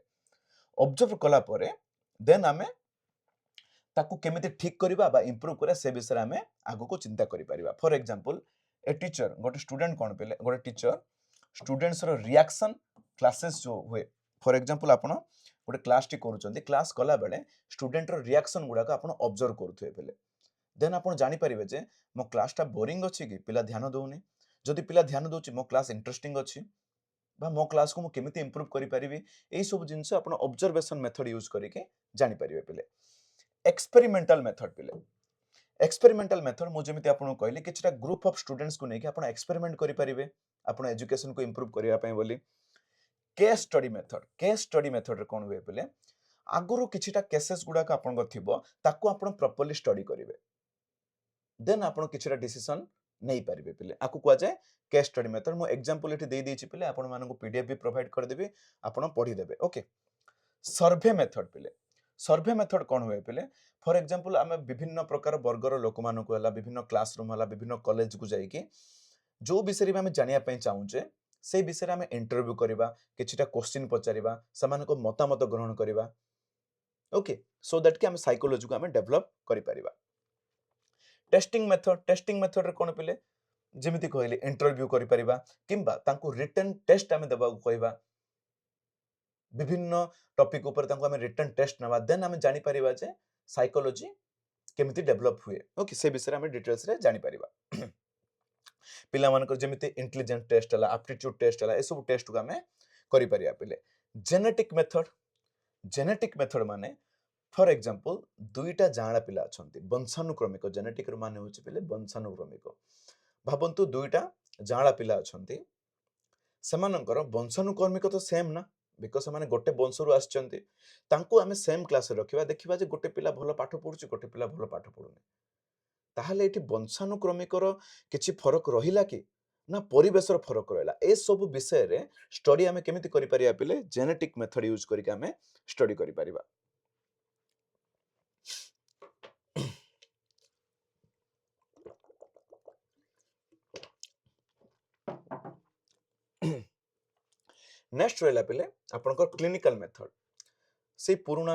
ऑब्जर्व कला परे देन आमे ताकू केमिति ठीक करिबा बा इंप्रूव करिया से विषय आमे आगो को चिंता करि परिबा फॉर एग्जांपल ए टीचर गोटे स्टूडेंट कोन पिले गोटे टीचर स्टूडेंट्स रो रिएक्शन क्लासेस जो हुए फॉर एग्जांपल आपण गोटे क्लास टी करूचंती क्लास कला बेले स्टूडेंट रो रिएक्शन गुडा को आपण ऑब्जर्व करथुए पिले देन आपण जानि परिबे जे मो क्लास टा बोरिंग अछि कि पिला ध्यान दोउनी जदि पिला ध्यान दोउची मो क्लास इंटरेस्टिंग अछि बा मो क्लास को मु केमिति इंप्रूव करि परिबे एई सब जिंस आपण ऑब्जर्वेशन मेथड यूज करिके जानि परिबे पिले एक्सपेरिमेंटल मेथड मु जेमिति आपण कहली किछटा ग्रुप ऑफ स्टूडेंट्स को नेकी आपण एक्सपेरिमेंट करि परिबे आपण एजुकेशन को इंप्रूव करिया पय बोली केस स्टडी मेथड रे कोन हुए पिले आगुरु किछटा केसेस गुडा का आपण को थिबो ताको आपण प्रॉपर्ली स्टडी करिवे देन आपण किछटा डिसीजन नहीं पारिबे पिले आकु कुआ जाय केस स्टडी मेथड मो एग्जांपल एठी देई देछि पिले आपण मानको पीडीएफ भी प्रोवाइड कर देबे आपण पढी देबे ओके सर्वे मेथड कोन हुए पिले फॉर एग्जांपल आमे विभिन्न प्रकार वर्गर लोक मानको हला विभिन्न क्लासरूम हला विभिन्न कॉलेज को जाई कि जो विषय में आमे जानिया पय चाहूचे से विषय आमे इंटरव्यू करिबा किछटा क्वेश्चन पचारिबा समानको मतामत ग्रहण करिबा ओके सो दैट कि आमे साइकोलॉजी को आमे डेवलप करि परिबा टेस्टिंग मेथड रे कोन पिले जेमिति कहले इंटरव्यू करि परिबा किंबा तांको रिटन टेस्ट आमे देबा को कहबा विभिन्न टॉपिक ऊपर तांको आमे रिटन टेस्ट नबा देन आमे जानि परिबा जे साइकोलॉजी केमिति डेवलप हुए ओके से विषय आमे डिटेल्स रे जानि परिबा पिला मानकर जेमिति इंटेलिजेंट टेस्ट हला एप्टीट्यूड टेस्ट हला ए सब टेस्ट को आमे करि परिया पिले जेनेटिक मेथड माने फॉर एग्जांपल दुईटा जाणा पिला अछंती वंशानुक्रमिक जेनेटिक रो माने होछि पिले वंशानुक्रमिक भाबंतु दुईटा जाणा पिला अछंती सेमानकर वंशानुक्रमिक तो सेम ना बिकॉज समाने गोटे वंशरु आछंती तांको आमे सेम क्लास रे रखिबा देखिबा जे गोटे पिला भलो पाठ पढुछि गोटे पिला भलो पाठ पढुनी ताहाले एठी वंशानुक्रमिकर किछि फरक रहिला कि ना परिवेशर फरक रहिला ए सब विषय रे स्टडी आमे केमिति करि परिया पिले जेनेटिक मेथड यूज करिके आमे स्टडी करि परिबा नेक्स्ट रहला पिले आपनकर क्लिनिकल मेथड से पुराना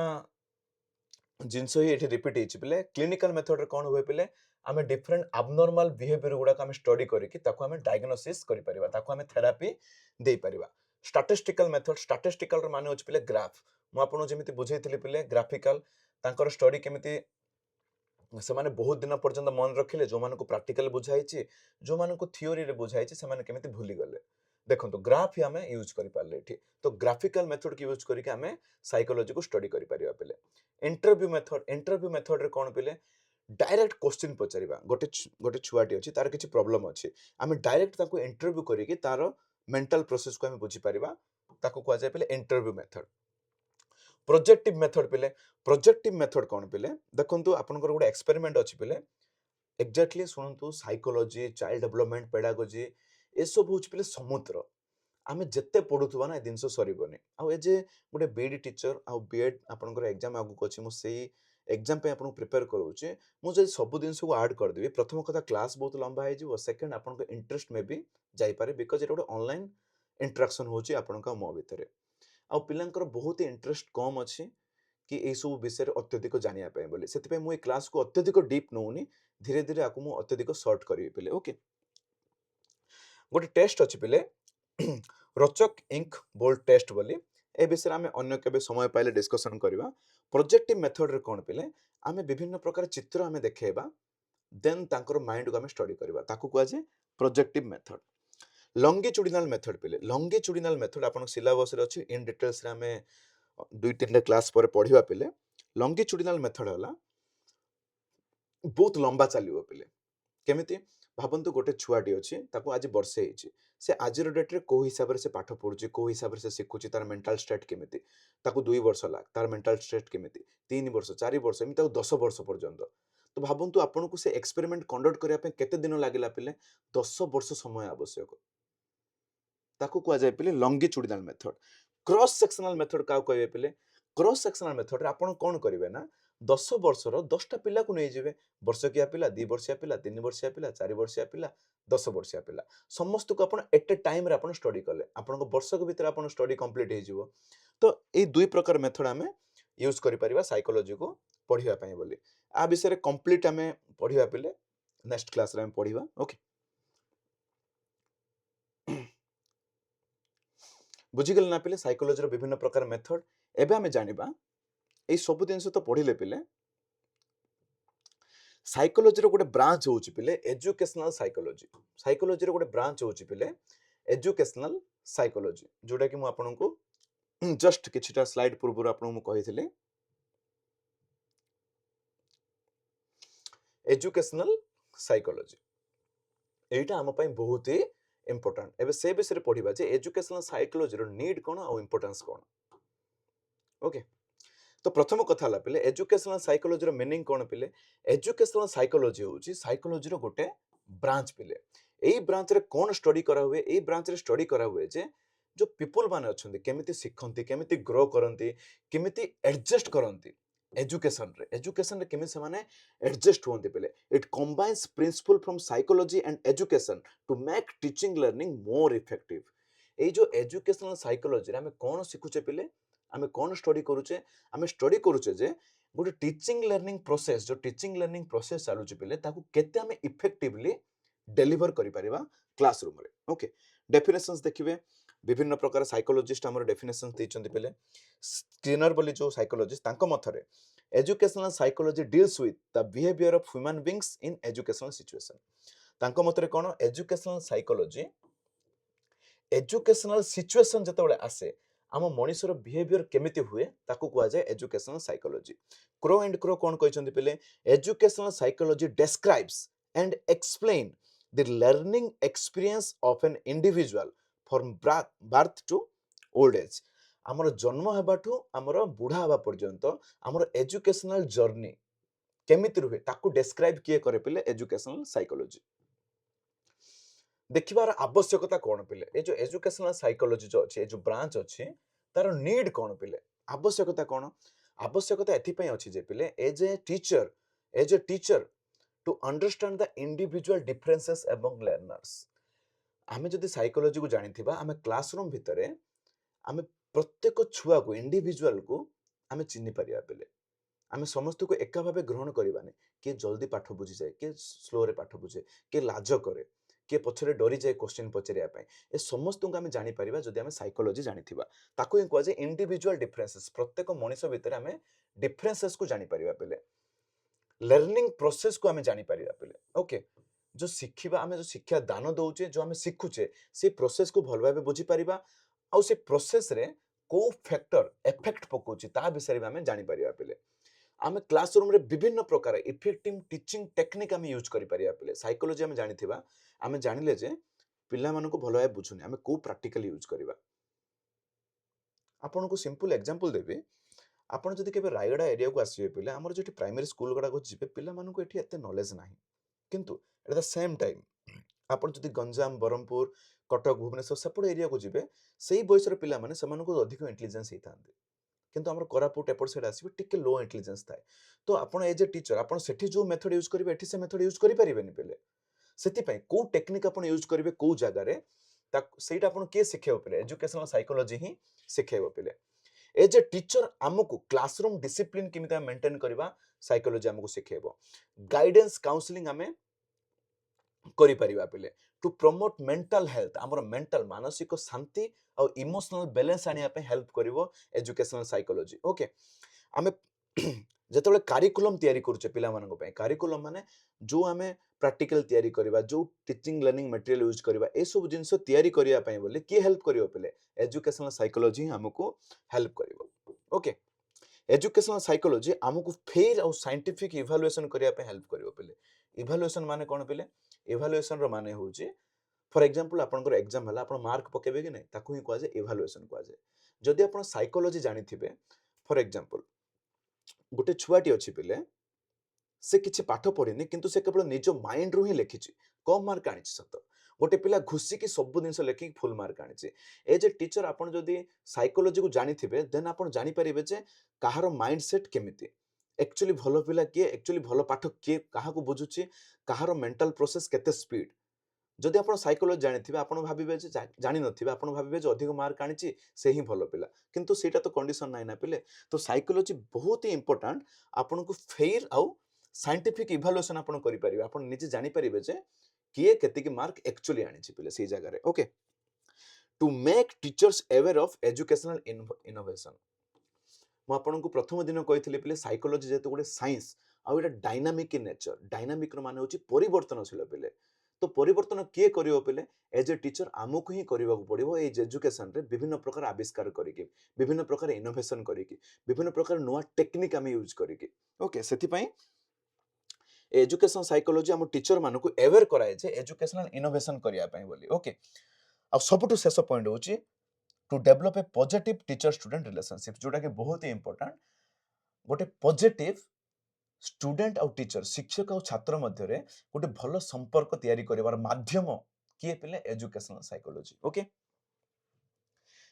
जिंस ही एठी रिपीट हेछि पिले क्लिनिकल मेथड रे कोन होय पिले आमे डिफरेंट एब्नॉर्मल बिहेवियर गुडा आमे स्टडी करिकि ताको आमे डायग्नोसिस करि परिबा ताको आमे थेरापी देई परिबा स्टैटिस्टिकल रे माने होछि पिले ग्राफ मु आपनो जेमिति बुझैथिले पिले ग्राफिकल तांकर स्टडी केमिति से माने बहुत दिन पर्यंत मन रखिले जो मानको प्रैक्टिकल बुझाइछि जो मानको थ्योरी रे बुझाइछि से माने केमिति भूली गले देखंतु ग्राफ ही हमें यूज करि पारले एठी तो ग्राफिकल मेथड की यूज करिके हमें साइकोलॉजी को स्टडी करि परिबा पिले इंटरव्यू मेथड रे कोन पिले डायरेक्ट क्वेश्चन पचारिबा गोटे छुआटी अछि तार किछि प्रॉब्लम अछि हमें डायरेक्ट ताको इंटरव्यू करिके तार मेंटल प्रोसेस को हमें बुझी परिबा ताको कुआ जाय पिले इंटरव्यू मेथड प्रोजेक्टिव मेथड कोन पिले देखंतु आपनकर गोटे एक्सपेरिमेंट अछि पिले एग्जैक्टली सुनंतु साइकोलॉजी चाइल्ड डेवलपमेंट पेडागोजी एसବୁ हूँ पे समुद्र आमे जिते पढ़ुवा ना जिन सरबनी आउ जे गोटे बीडी टीचर आउ बीएड आपंकर एग्जाम आगू अच्छी मुझे एग्जाम पे आपको प्रिपेयर करोचे मुझे सब जिन को आड करदेवी प्रथम कथा क्लास बहुत लंबा हो सेकेंड आप इंटरेस्ट में भी जापे बिकज ये गोटे ऑनलाइन इंटरेक्शन होची आपन का मो भितर आ पिलांकर बहुत ही इंटरेस्ट कम अच्छी कि ये सब विषय अत्यधिक जानापी बोली से मुझे क्लास को अत्यधिक डीप नौनी धीरे धीरे आपको मुझे अत्यधिक सर्ट करी पे ओके गोटे टेस्ट अच्छी पे रोचक इंक बोल्ड टेस्ट बोली ए विषय में अन्य केबे समय पाइले डिस्कशन करवा प्रोजेक्टिव मेथड रे कोन पिले आमे विभिन्न प्रकार चित्र आमे देखेबा देन तांकर माइंड को आमे स्टडी करबा ताकू कुआ जे प्रोजेक्टिव मेथड लॉन्गिट्यूडिनल मेथड पिले लॉन्गिट्यूडिनल मेथड आपन सिलेबस रे अछि इन डिटेल्स रे आमे दुई तीन क्लास पर पढ़िबा पिले लॉन्गिट्यूडिनल मेथड हला बहुत लंबा चलिबो पिले केमिति भाबंतु गोटे छुआटी अच्छी आज वर्षे से आज डेट्रे कौ हिसाब से पाठ पढ़ुची कौ हिसाब से शिखुची तार मेंटल स्टेट केमिति ताकू 2 वर्ष लाग तार मेंटल स्टेट केमिति 3 वर्ष 4 वर्ष एमि ताकू 10 वर्ष पर्यंत तो भाबंतु आपन को से एक्सपेरिमेंट कंडक्ट करिया पे केते दिन लागिला पिले 10 वर्ष समय आवश्यक ताकू कुआ जाय पिले longitudinal method cross sectional method का कहबे पिले क्रॉस सेक्शनल मेथड रे आपन कोन करिवे ना 10 वर्षर 10टा पिला को नै जिवे वर्षकिया पिला 2 वर्षिया पिला 3 वर्षिया पिला 4 वर्षिया पिला 10 वर्षिया पिला समस्त को अपन एट ए टाइम रे अपन स्टडी करले अपन को वर्ष के भीतर अपन स्टडी कंप्लीट हे जिवो तो ए दुई प्रकार मेथड हमें यूज करि परिबा साइकोलॉजी को पढिबा पई बोली आ विषय रे कंप्लीट हमें पढिबा पिले नेक्स्ट क्लास रे हम पढिबा ओके बुझिगल ना पिले साइकोलॉजी रो विभिन्न प्रकार मेथड एबे हमें जानिबा ए सब दिन तो पढ़िले पिले साइकोलॉजी रो गोटे ब्रांच होउची पिले एजुकेशनल साइकोलॉजी साइकोलॉजी रो गोटे ब्रांच होउची पिले एजुकेशनल साइकोलॉजी जोटा कि मु आपन को जस्ट किछटा स्लाइड पूर्व आपन मु कहिथिले एजुकेशनल साइकोलॉजी एटा हम पई बहुत ही इंपोर्टेंट एबे से विषय रे पढिबा जे एजुकेशनल साइकोलॉजी रो नीड कोन और इंपोर्टेंस कोन ओके तो प्रथम कथा ला पिले एजुकेशनल साइकोलॉजी रो मीनिंग कोन पिले एजुकेशनल साइकोलॉजी होची साइकोलॉजी रो गोटे ब्रांच पिले एई ब्रांच रे कोन स्टडी करा हुए एई ब्रांच रे स्टडी करा हुए जे जो पीपल माने अछंती केमिति सिखंती केमिति ग्रो करंती केमिति एडजस्ट करंती एजुकेशन रे केमिति से माने एडजस्ट होंती पिले it combines principle from psychology and education to make teaching learning more effective एई जो एजुकेशनल साइकोलॉजी रे हमें कोन सिखुचे पिले आमे कोन स्टडी करूचे आमे स्टडी करूचे जे गोटे टीचिंग लर्निंग प्रोसेस जो टीचिंग लर्निंग प्रोसेस चालुची पिले ताकू केते आमे इफेक्टिवली डेलीवर करि परिबा क्लासरूम रे ओके डेफिनेशंस देखिबे विभिन्न प्रकार साइकोलॉजिस्ट हमर डेफिनेशंस दैचंती पिले स्किनर बोली जो साइकोलॉजिस्ट तांको मथरे educational psychology deals with the behaviour of human beings in educational situation तांको मथरे कोन एजुकेशनल साइकोलॉजी एजुकेशनल सिचुएशन जतबेले आसे आम मनीषर बिहेवियर केमिति हुए ताकू कुआ जाए educational psychology Crow and Crow कोन कहचंती पिले educational psychology describes and explain the learning experience of an individual from birth to old age हमर जन्म हेबाठू हमर बुढ़ा हबा पर्यंत हमर एजुकेशनल जर्नी केमिति रुहे ताकू डिस्क्राइब किए करे पिले एजुकेशनल साइकोलॉजी देखिबार आवश्यकता कोन पिले ए जो एजुकेशनल साइकोलॉजी जो अछि ए जो ब्रांच अछि तार नीड कोन पिले आवश्यकता एथि पई अछि जे पिले as a teacher to understand the individual differences among learners आमे जदि साइकोलॉजी को जानिथिबा आमे क्लासरूम भितरे आमे प्रत्येक छुआ को इंडिविजुअल को आमे चिन्हि परिया पिले आमे समस्त को एका भाबे ग्रहण करिबानी के जल्दी पाठ बुझी जाए के स्लो रे पाठ बुझे के लाज करे के पछरे डरी जाए क्वेश्चन पचरिया पय ए समस्त को आमे जानि परिबा जदि आमे साइकोलॉजी जानिथिबा ताको हि कोआ जे इंडिविजुअल डिफरेंसेस प्रत्येक मनुष्य भितर आमे डिफरेंसेस को जानि परिबा पिले लर्निंग प्रोसेस को आमे जानि परिबा पिले ओके जो शिखिबा आमे जो शिक्षा दान दउचे जो आमे सिखुचे से प्रोसेस को भल भाबे बुझी परिबा आ से प्रोसेस रे को फैक्टर इफेक्ट पकोची ता विषय में आमे जानि परिबा पिले आमे क्लासरूम रे विभिन्न प्रकार इफेक्टिव टीचिंग टेक्निक आमे यूज करि परिबा पिले साइकोलॉजी आमे जानिथिबा आमे जानिले जे पिला मानको भलो भाबे बुझुनी आमे को प्रैक्टिकली यूज करिबा आपन को सिंपल एग्जांपल देबे आपन जदि केबे रायगडा एरिया को आसीबे पिला हमर जेठी प्राइमरी स्कूल गडा को जिबे पिला मानको एठी एते नॉलेज नाही किंतु एट द सेम टाइम आपण जदि गंजाम ब्रह्मपुर कटक भुवनेश्वर सेपट एरिया को जिबे सेही बयसर पिला माने सेमानको अधिक इंटेलिजेंस हेतांते किंतु हमर कोरापुट एपट साइड आसीबे टिके लो इंटेलिजेंस थाए तो आपण एज ए टीचर आपण सेठी जो मेथड यूज करिवे एठी से मेथड यूज करि परिबेनी पेले सेति पय को टेक्निक आपण यूज करिवे को जगह रे सेटा आपण के सिखेबो पेले एजुकेशनल साइकोलॉजी ही सिखेबो पेले एज ए टीचर आमको क्लासरूम डिसिप्लिन किमिता मेंटेन करबा साइकोलॉजी आमको सिखेबो गाइडेंस काउंसलिंग आमे करि परिबा पेले टू प्रमोट मेंटल हेल्थ हमर मेंटल मानसिक शांति और इमोशनल बैलेंस आनिया पे हेल्प करिवो एजुकेशनल साइकोलॉजी ओके आमे जेतेबेले कारिकुलम तयारी करूचे पिला मानक पे कारिकुलम माने जो आमे प्रैक्टिकल तयारी करबा जो टीचिंग लर्निंग मटेरियल यूज करबा ए सब जिंस तयारी करिया पय बोले के हेल्प करिवो पेले एजुकेशनल साइकोलॉजी हमको हेल्प करिवो ओके एजुकेशनल साइकोलॉजी हमको फेयर और साइंटिफिक इवैल्यूएशन करिया पे हेल्प करिवो पेले इवैल्यूएशन माने कोन पेले इवैल्यूएशन रो माने होउची फॉर एग्जांपल आपनकर एग्जाम हला आपन मार्क पकेबे कि नै ताकू ही कहजे इवैल्यूएशन कहजे जदि आपन साइकोलॉजी जानि थिबे फॉर एग्जांपल गोटे छुआटी अछि पिले से किछि पाठ पढिनी किंतु से केवल निज माइंड रु ही लेखिछि कम मार्क आनिछि सत गोटे पिला घुसी की सब दिन लेखि फुल मार्क आनिछि एज ए टीचर आपन जदि साइकोलॉजी को जानि थिबे देन आपन जानि परिबे जे काहार माइंडसेट केमिति एक्चुअली भलो पिला के एक्चुअली भलो पाठ के काहा को बुझुछि काहार मेंटल प्रोसेस केते स्पीड जदि आपण साइकोलॉजी जानिथिबे आपण भाबिबे जे जानि नथिबे आपण भाबिबे जे अधिक मार्क आनिछि से ही भलो पिला किंतु सेटा तो कंडीशन नाइ ना पिले तो साइकोलॉजी बहुत ही इंपोर्टेंट आपण को फेयर आउ साइंटिफिक इवैल्यूएशन आपण करि परिबे आपण निजे जानि परिबे जे किए केते की मार्क एक्चुअली आनिछि पिले सेही जगह रे okay to make teachers aware of educational innovation मु आपन को प्रथम दिन कहिथिले पिले साइकोलॉजी जेतो गोटे science uh Etah dynamic in nature dynamic रो माने होची परिवर्तनशील पिले तो परिवर्तन किए करिवो पिले एज ए टीचर आमको ही करबा को पड़िबो एज एजुकेशन रे विभिन्न प्रकार आविष्कार करिके विभिन्न प्रकार इनोवेशन करिके विभिन्न प्रकार नुवा टेक्निक आमे यूज करिके ओके सेति पई एजुकेशन साइकोलॉजी हम टीचर मानको अवेयर कराए जे एजुकेशनल इनोवेशन करिया पई बोली ओके आ सबटु शेष पॉइंट होची to develop a positive teacher student relationship जोटा के बहुत ही इंपोर्टेंट गोटे पॉजिटिव स्टूडेंट और टीचर शिक्षक और छात्र मध्य रे गोटे भलो संपर्क तयारी करिवार माध्यम किए पिले एजुकेशनल साइकोलॉजी ओके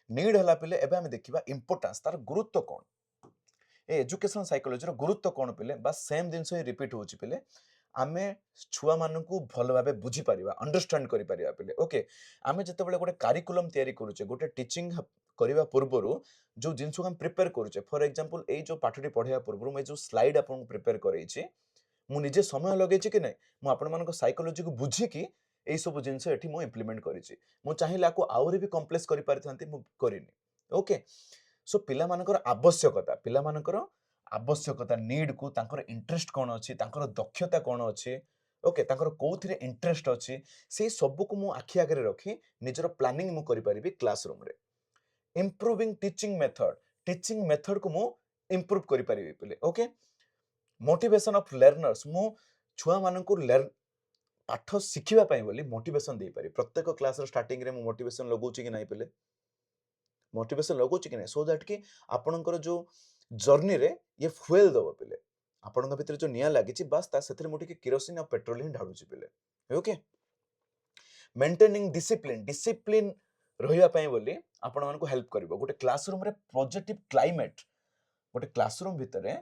नीड हला पिले एबे हम देखिबा इंपोर्टेंस तार गुरुत्व कोन ए एजुकेशनल साइकोलॉजी रो गुरुत्व कोन पिले बस सेम दिन से रिपीट होची पिले आमे छुआ मानकू भलो भाबे बुझी परिबा अंडरस्टैंड करि परिबा पिले ओके आमे जते बेले गोटे करिकुलम तयारी करूचे गोटे टीचिंग करिवा पूर्वरु जो जिंसु हम प्रिपेयर करूचे फॉर एग्जांपल ए जो पाठटी पढिया पूर्वरु मैं जो स्लाइड आपन प्रिपेयर करैछि मु निजे समय लगैछि कि नै मु आपन मानको साइकोलॉजी को बुझी कि ए सब जिंस एठी मु इंप्लीमेंट करिछि मु चाहिला को आउरी भी कॉम्प्लेक्स करि पारथांती मु करिनि ओके सो पिला मानकर आवश्यकता नीड को तांकर इंटरेस्ट कोन अछि तांकर दक्षता कोन अछि ओके तांकर कोथिरे इंटरेस्ट अछि से सब को मु आखि आगे रखी निजर प्लानिंग मु करि परिबी क्लासरूम रे इम्प्रूविंग टीचिंग मेथड को मु इम्प्रूव करि परिबी पिले ओके मोटिवेशन ऑफ लर्नर्स मु छुआ मानकु लर्न पाठ शिखिबा पई बोली मोटिवेशन दे पारि प्रत्येक क्लास रो स्टार्टिंग रे मु मोटिवेशन लगौछि कि नै पिले मोटिवेशन लगौछि कि नै सो दैट कि आपनकर जो जर्नी रे ये फ्यूल दबो पिले आपनक भितर जो निया लागिछि बस ता सेथरे मोटी के केरोसिन और पेट्रोल ही ढाळुछि पिले ओके मेंटेनिंग डिसिप्लिन रहिया पई बोली आपण मानको हेल्प करबो गोटे क्लासरूम रे पॉजिटिव क्लाइमेट गोटे क्लासरूम भितरे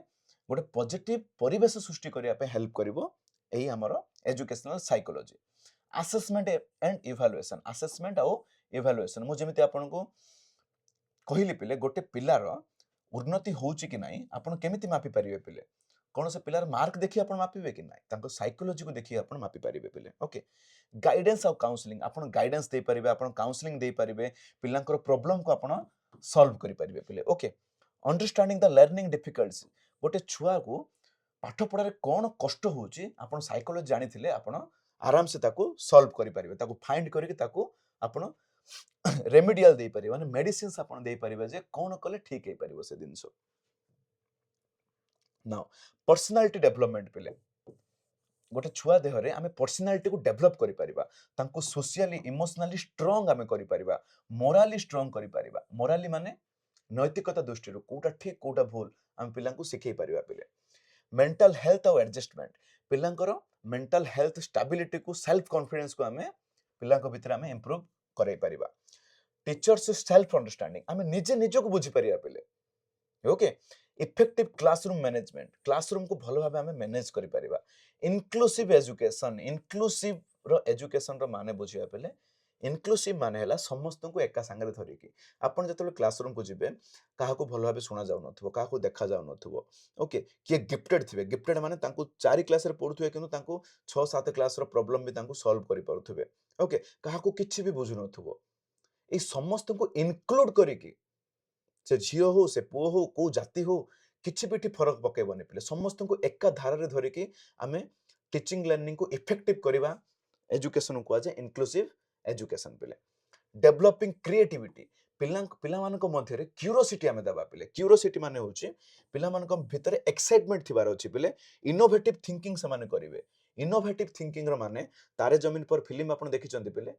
गोटे पॉजिटिव परिवेश सृष्टि करिया पे हेल्प करबो एही हमरो educational psychology assessment and evaluation मु जेमिति आपन को कहिली पिले गोटे पिलार उन्नति होउची कि नाही आपण केमिति मापी परिबे पिले कोन से पिलार मार्क देखि आपण मापिबे कि नाही तांको साइकोलॉजी को देखि आपण मापी परिबे पिले ओके गाइडेंस और काउंसलिंग आपण गाइडेंस दे परिबे आपण काउंसलिंग दे परिबे पिलांकर प्रॉब्लम को आपण सॉल्व करि परिबे पिले ओके अंडरस्टैंडिंग द लर्निंग डिफिकल्ट्स गोटे छुआ को पाठ पढारे कोन कष्ट होउची आपण साइकोलॉजी जानि थिले आपण आराम से ताको सॉल्व करि परिबे ताको फाइंड करिके ताको आपण रेमेडियल दे परिबे माने मेडिसिन्स आपण दे परिबे जे कोन कले ठीक हे परिबो से दिनसो नाउ पर्सनालिटी डेवलपमेंट पिले गोटे छुआ देहरे आमे पर्सनालिटी को डेवलप करि परिबा तांको सोशली इमोशनली स्ट्रांग आमे करि परिबा मोराली स्ट्रांग करि परिबा मोराली माने नैतिकता दृष्टि रो कोटा ठीक कोटा भूल आमे पिलांको सिखै परिबा पिले मेंटल हेल्थ और एडजस्टमेंट पिलांकर मेंटल हेल्थ स्टेबिलिटी को सेल्फ कॉन्फिडेंस को आमे ପିଲାଙ୍କ ଭିତରେ ଆମେ ଇମ୍ପ୍ରୁଭ କରାଇ ପାରିବା। टीचर्स सेल्फ अंडरस्टैंडिंग आम निजे निजक बुझीपर पे okay effective classroom management classroom को भल भाव आम मैनेज कर इनक्लूसिव एजुकेशन इनक्लूसिव रो एजुकेशन रो माने बुझिया पे इनक्लूसिव माने हला समस्त को एका संगे धरिकी आपन जतले क्लासरूम को जिबे काहाको भल भाव सुना जाउ नथबो काहाको देखा जाउ नथबो ओके किए गिफ्टेड थिबे गिफ्टेड माने तांको 4 क्लास रे पढुथुबे किंतु तांको 6 7 क्लास रो प्रॉब्लम भी तांको सॉल्व करि पारुथुबे ओके काहाको किछि भी बुझु नथबो ए समस्त को इनक्लूड करिकी से झील हो से पुओ हो को जाति हो किछि भी फरक पकेबनी पे समस्त को एका धारा धरिकी आम टीचिंग लर्निंग को इफेक्टिव करवा एजुकेशन को आज इनक्लूसिव एजुकेशन पे डेवलपिंग क्रिएटिविटी पिला मानक मध्य क्यूरोसिटी आम देवा पे क्यूरोसिटी माने होची पिला मानक भितर एक्साइटमेंट थिबार अछि पिले इनोवेटिव थिंकिंग से माने करिवे इनोवेटिव थिंकिंग रो माने तारे जमीन पर फिल्म आपण देखिचंदी पिले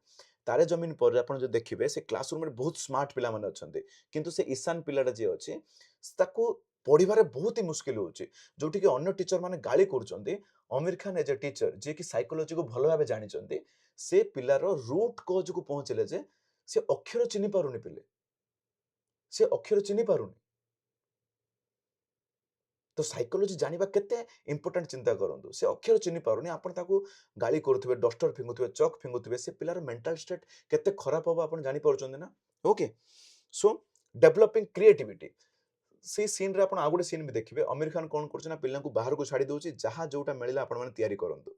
तारे जमीन पर आपण जो देखिबे से क्लासरूम रे बहुत स्मार्ट पिला माने अछंती किंतु से ईशान पिलाटा जे अछि ताको पढ़िबारे बहुत ही मुश्किल होची जोठी कि अन्य टीचर माने गाली करचंती Aamir Khan as a teacher जे कि साइकोलॉजी को भलो भाबे जानिचंती से पिलार रूट कॉज को पहुंचले जे से अक्षर चिन्हि पारुनी पिले से अक्षर चिन्हि पारुनी तो साइकोलॉजी जानिबा केते इंपोर्टेंट चिंता करंतु से अक्षर चिन्हि पारुनी आपण ताको गाली करथुबे डस्टर फिंगुथुबे चॉक फिंगुथुबे से पिलार मेंटल स्टेट केते खराब होबा आपण जानि पारुचंदी ना ओके सो डेवलपिंग क्रिएटिविटी से सीन रे आपण आगुडे सीन भी देखिबे आमिर खान कोन करछ ना पिल्ला को बाहर को छाडी दोची जहा जोटा मिलिला आपण माने तयारी करंतु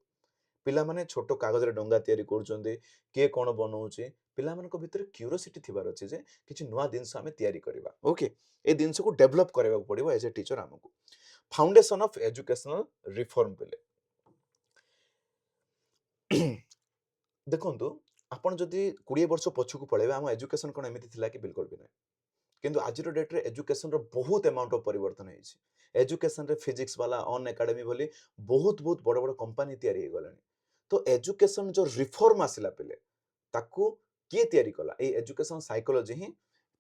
पिला माने छोटो कागज रे डंगा तयारी करचंदी के कोन बनौची पिला मानको भितर क्यूरियोसिटी थिबार अछि जे किछि नुवा दिनस आमे तयारी करबा ओके ए दिनस को डेवलप करबा पड़िबो एज ए टीचर हमको फाउंडेशन ऑफ एजुकेशनल रिफॉर्म पिले देखंतु आपण जदि 20 वर्ष पछकु पळेबा हम एजुकेशन कोन एमिति थिला कि बिल्कुल भी नै किंतु आज डेट रे एजुकेशन रो बहुत अमाउंट ऑफ परिवर्तन होइछि एजुकेशन रे फिजिक्स वाला ऑन एकेडमी बोली बहुत बहुत बड़ बड़ कंपनी तयारी हो गलानी तो एजुकेशन जो रिफॉर्म आसिला पिले ताकू किए तयारी कला ए एजुकेशन साइकोलॉजी ही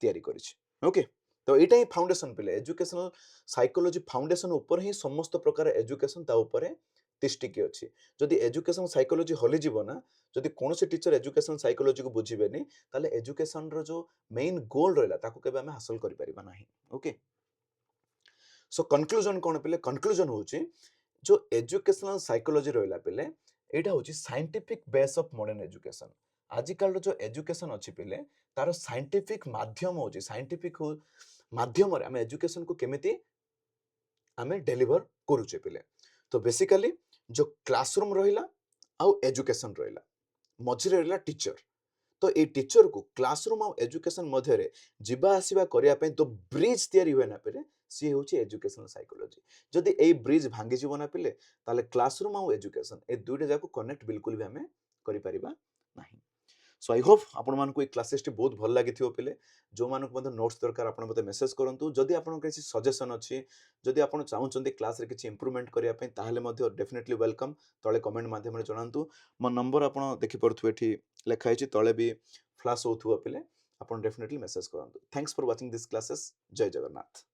तयारी करिछि ओके तो एटा ही फाउंडेशन पिले एजुकेशनल साइकोलॉजी फाउंडेशन ऊपर ही समस्त प्रकार एजुकेशन ता ऊपर तिष्टिकी अछि जदि एजुकेशन साइकोलॉजी हली जीव ना जदि कोनोसे टीचर एजुकेशन साइकोलॉजी को बुझिबेनी ताले एजुकेशन रो जो मेन गोल रहला ताकू केबे हमें हासिल करि परिबा नाही ओके सो कंक्लूजन कोन पिले कंक्लूजन होची जो एजुकेशनल साइकोलॉजी रहला पिले एटा होची scientific base of modern education आजिकल जो एजुकेशन अच्छी पिले तार साइंटिफिक माध्यम होची साइंटिफिक माध्यम रे हम एजुकेशन को केमिति आमे डेलीवर करूचे पिले तो बेसिकली जो क्लासरूम रहिला आउ एजुकेशन रहिला मझिरे रहिला टीचर तो ए टीचर को क्लासरूम आउ एजुकेशन मध्य रे जिबा आसीबा करिया पे तो ब्रिज तयारी होय ना पे सी होची एजुकेशनल साइकोलॉजी जदि ए ब्रिज भांगी जीव ना पिले ताले क्लासरूम आउ एजुकेशन ए दुइटा जाको कनेक्ट बिल्कुल भी हमें करि परिबा नाही सो आई होप आपण मानको ए क्लासेस टी बहुत भल लागिथियो पिले जो मानको मते नोट्स दरकार आपण मते मेसेज करंतु जदि आपण किछि सजेशन अछि जदि आपण चाहुचंती क्लास रे किछि इंप्रूवमेंट करिया पे ताहाले मध्ये डेफिनेटली वेलकम तळे कमेंट माध्यम रे जणांतु मो नंबर आपण देखि परथु एठी लेखा हिची तळे भी फ्लैश होथुवा पिले आपण डेफिनेटली मेसेज करंतु thanks for watching this classes जय जगन्नाथ।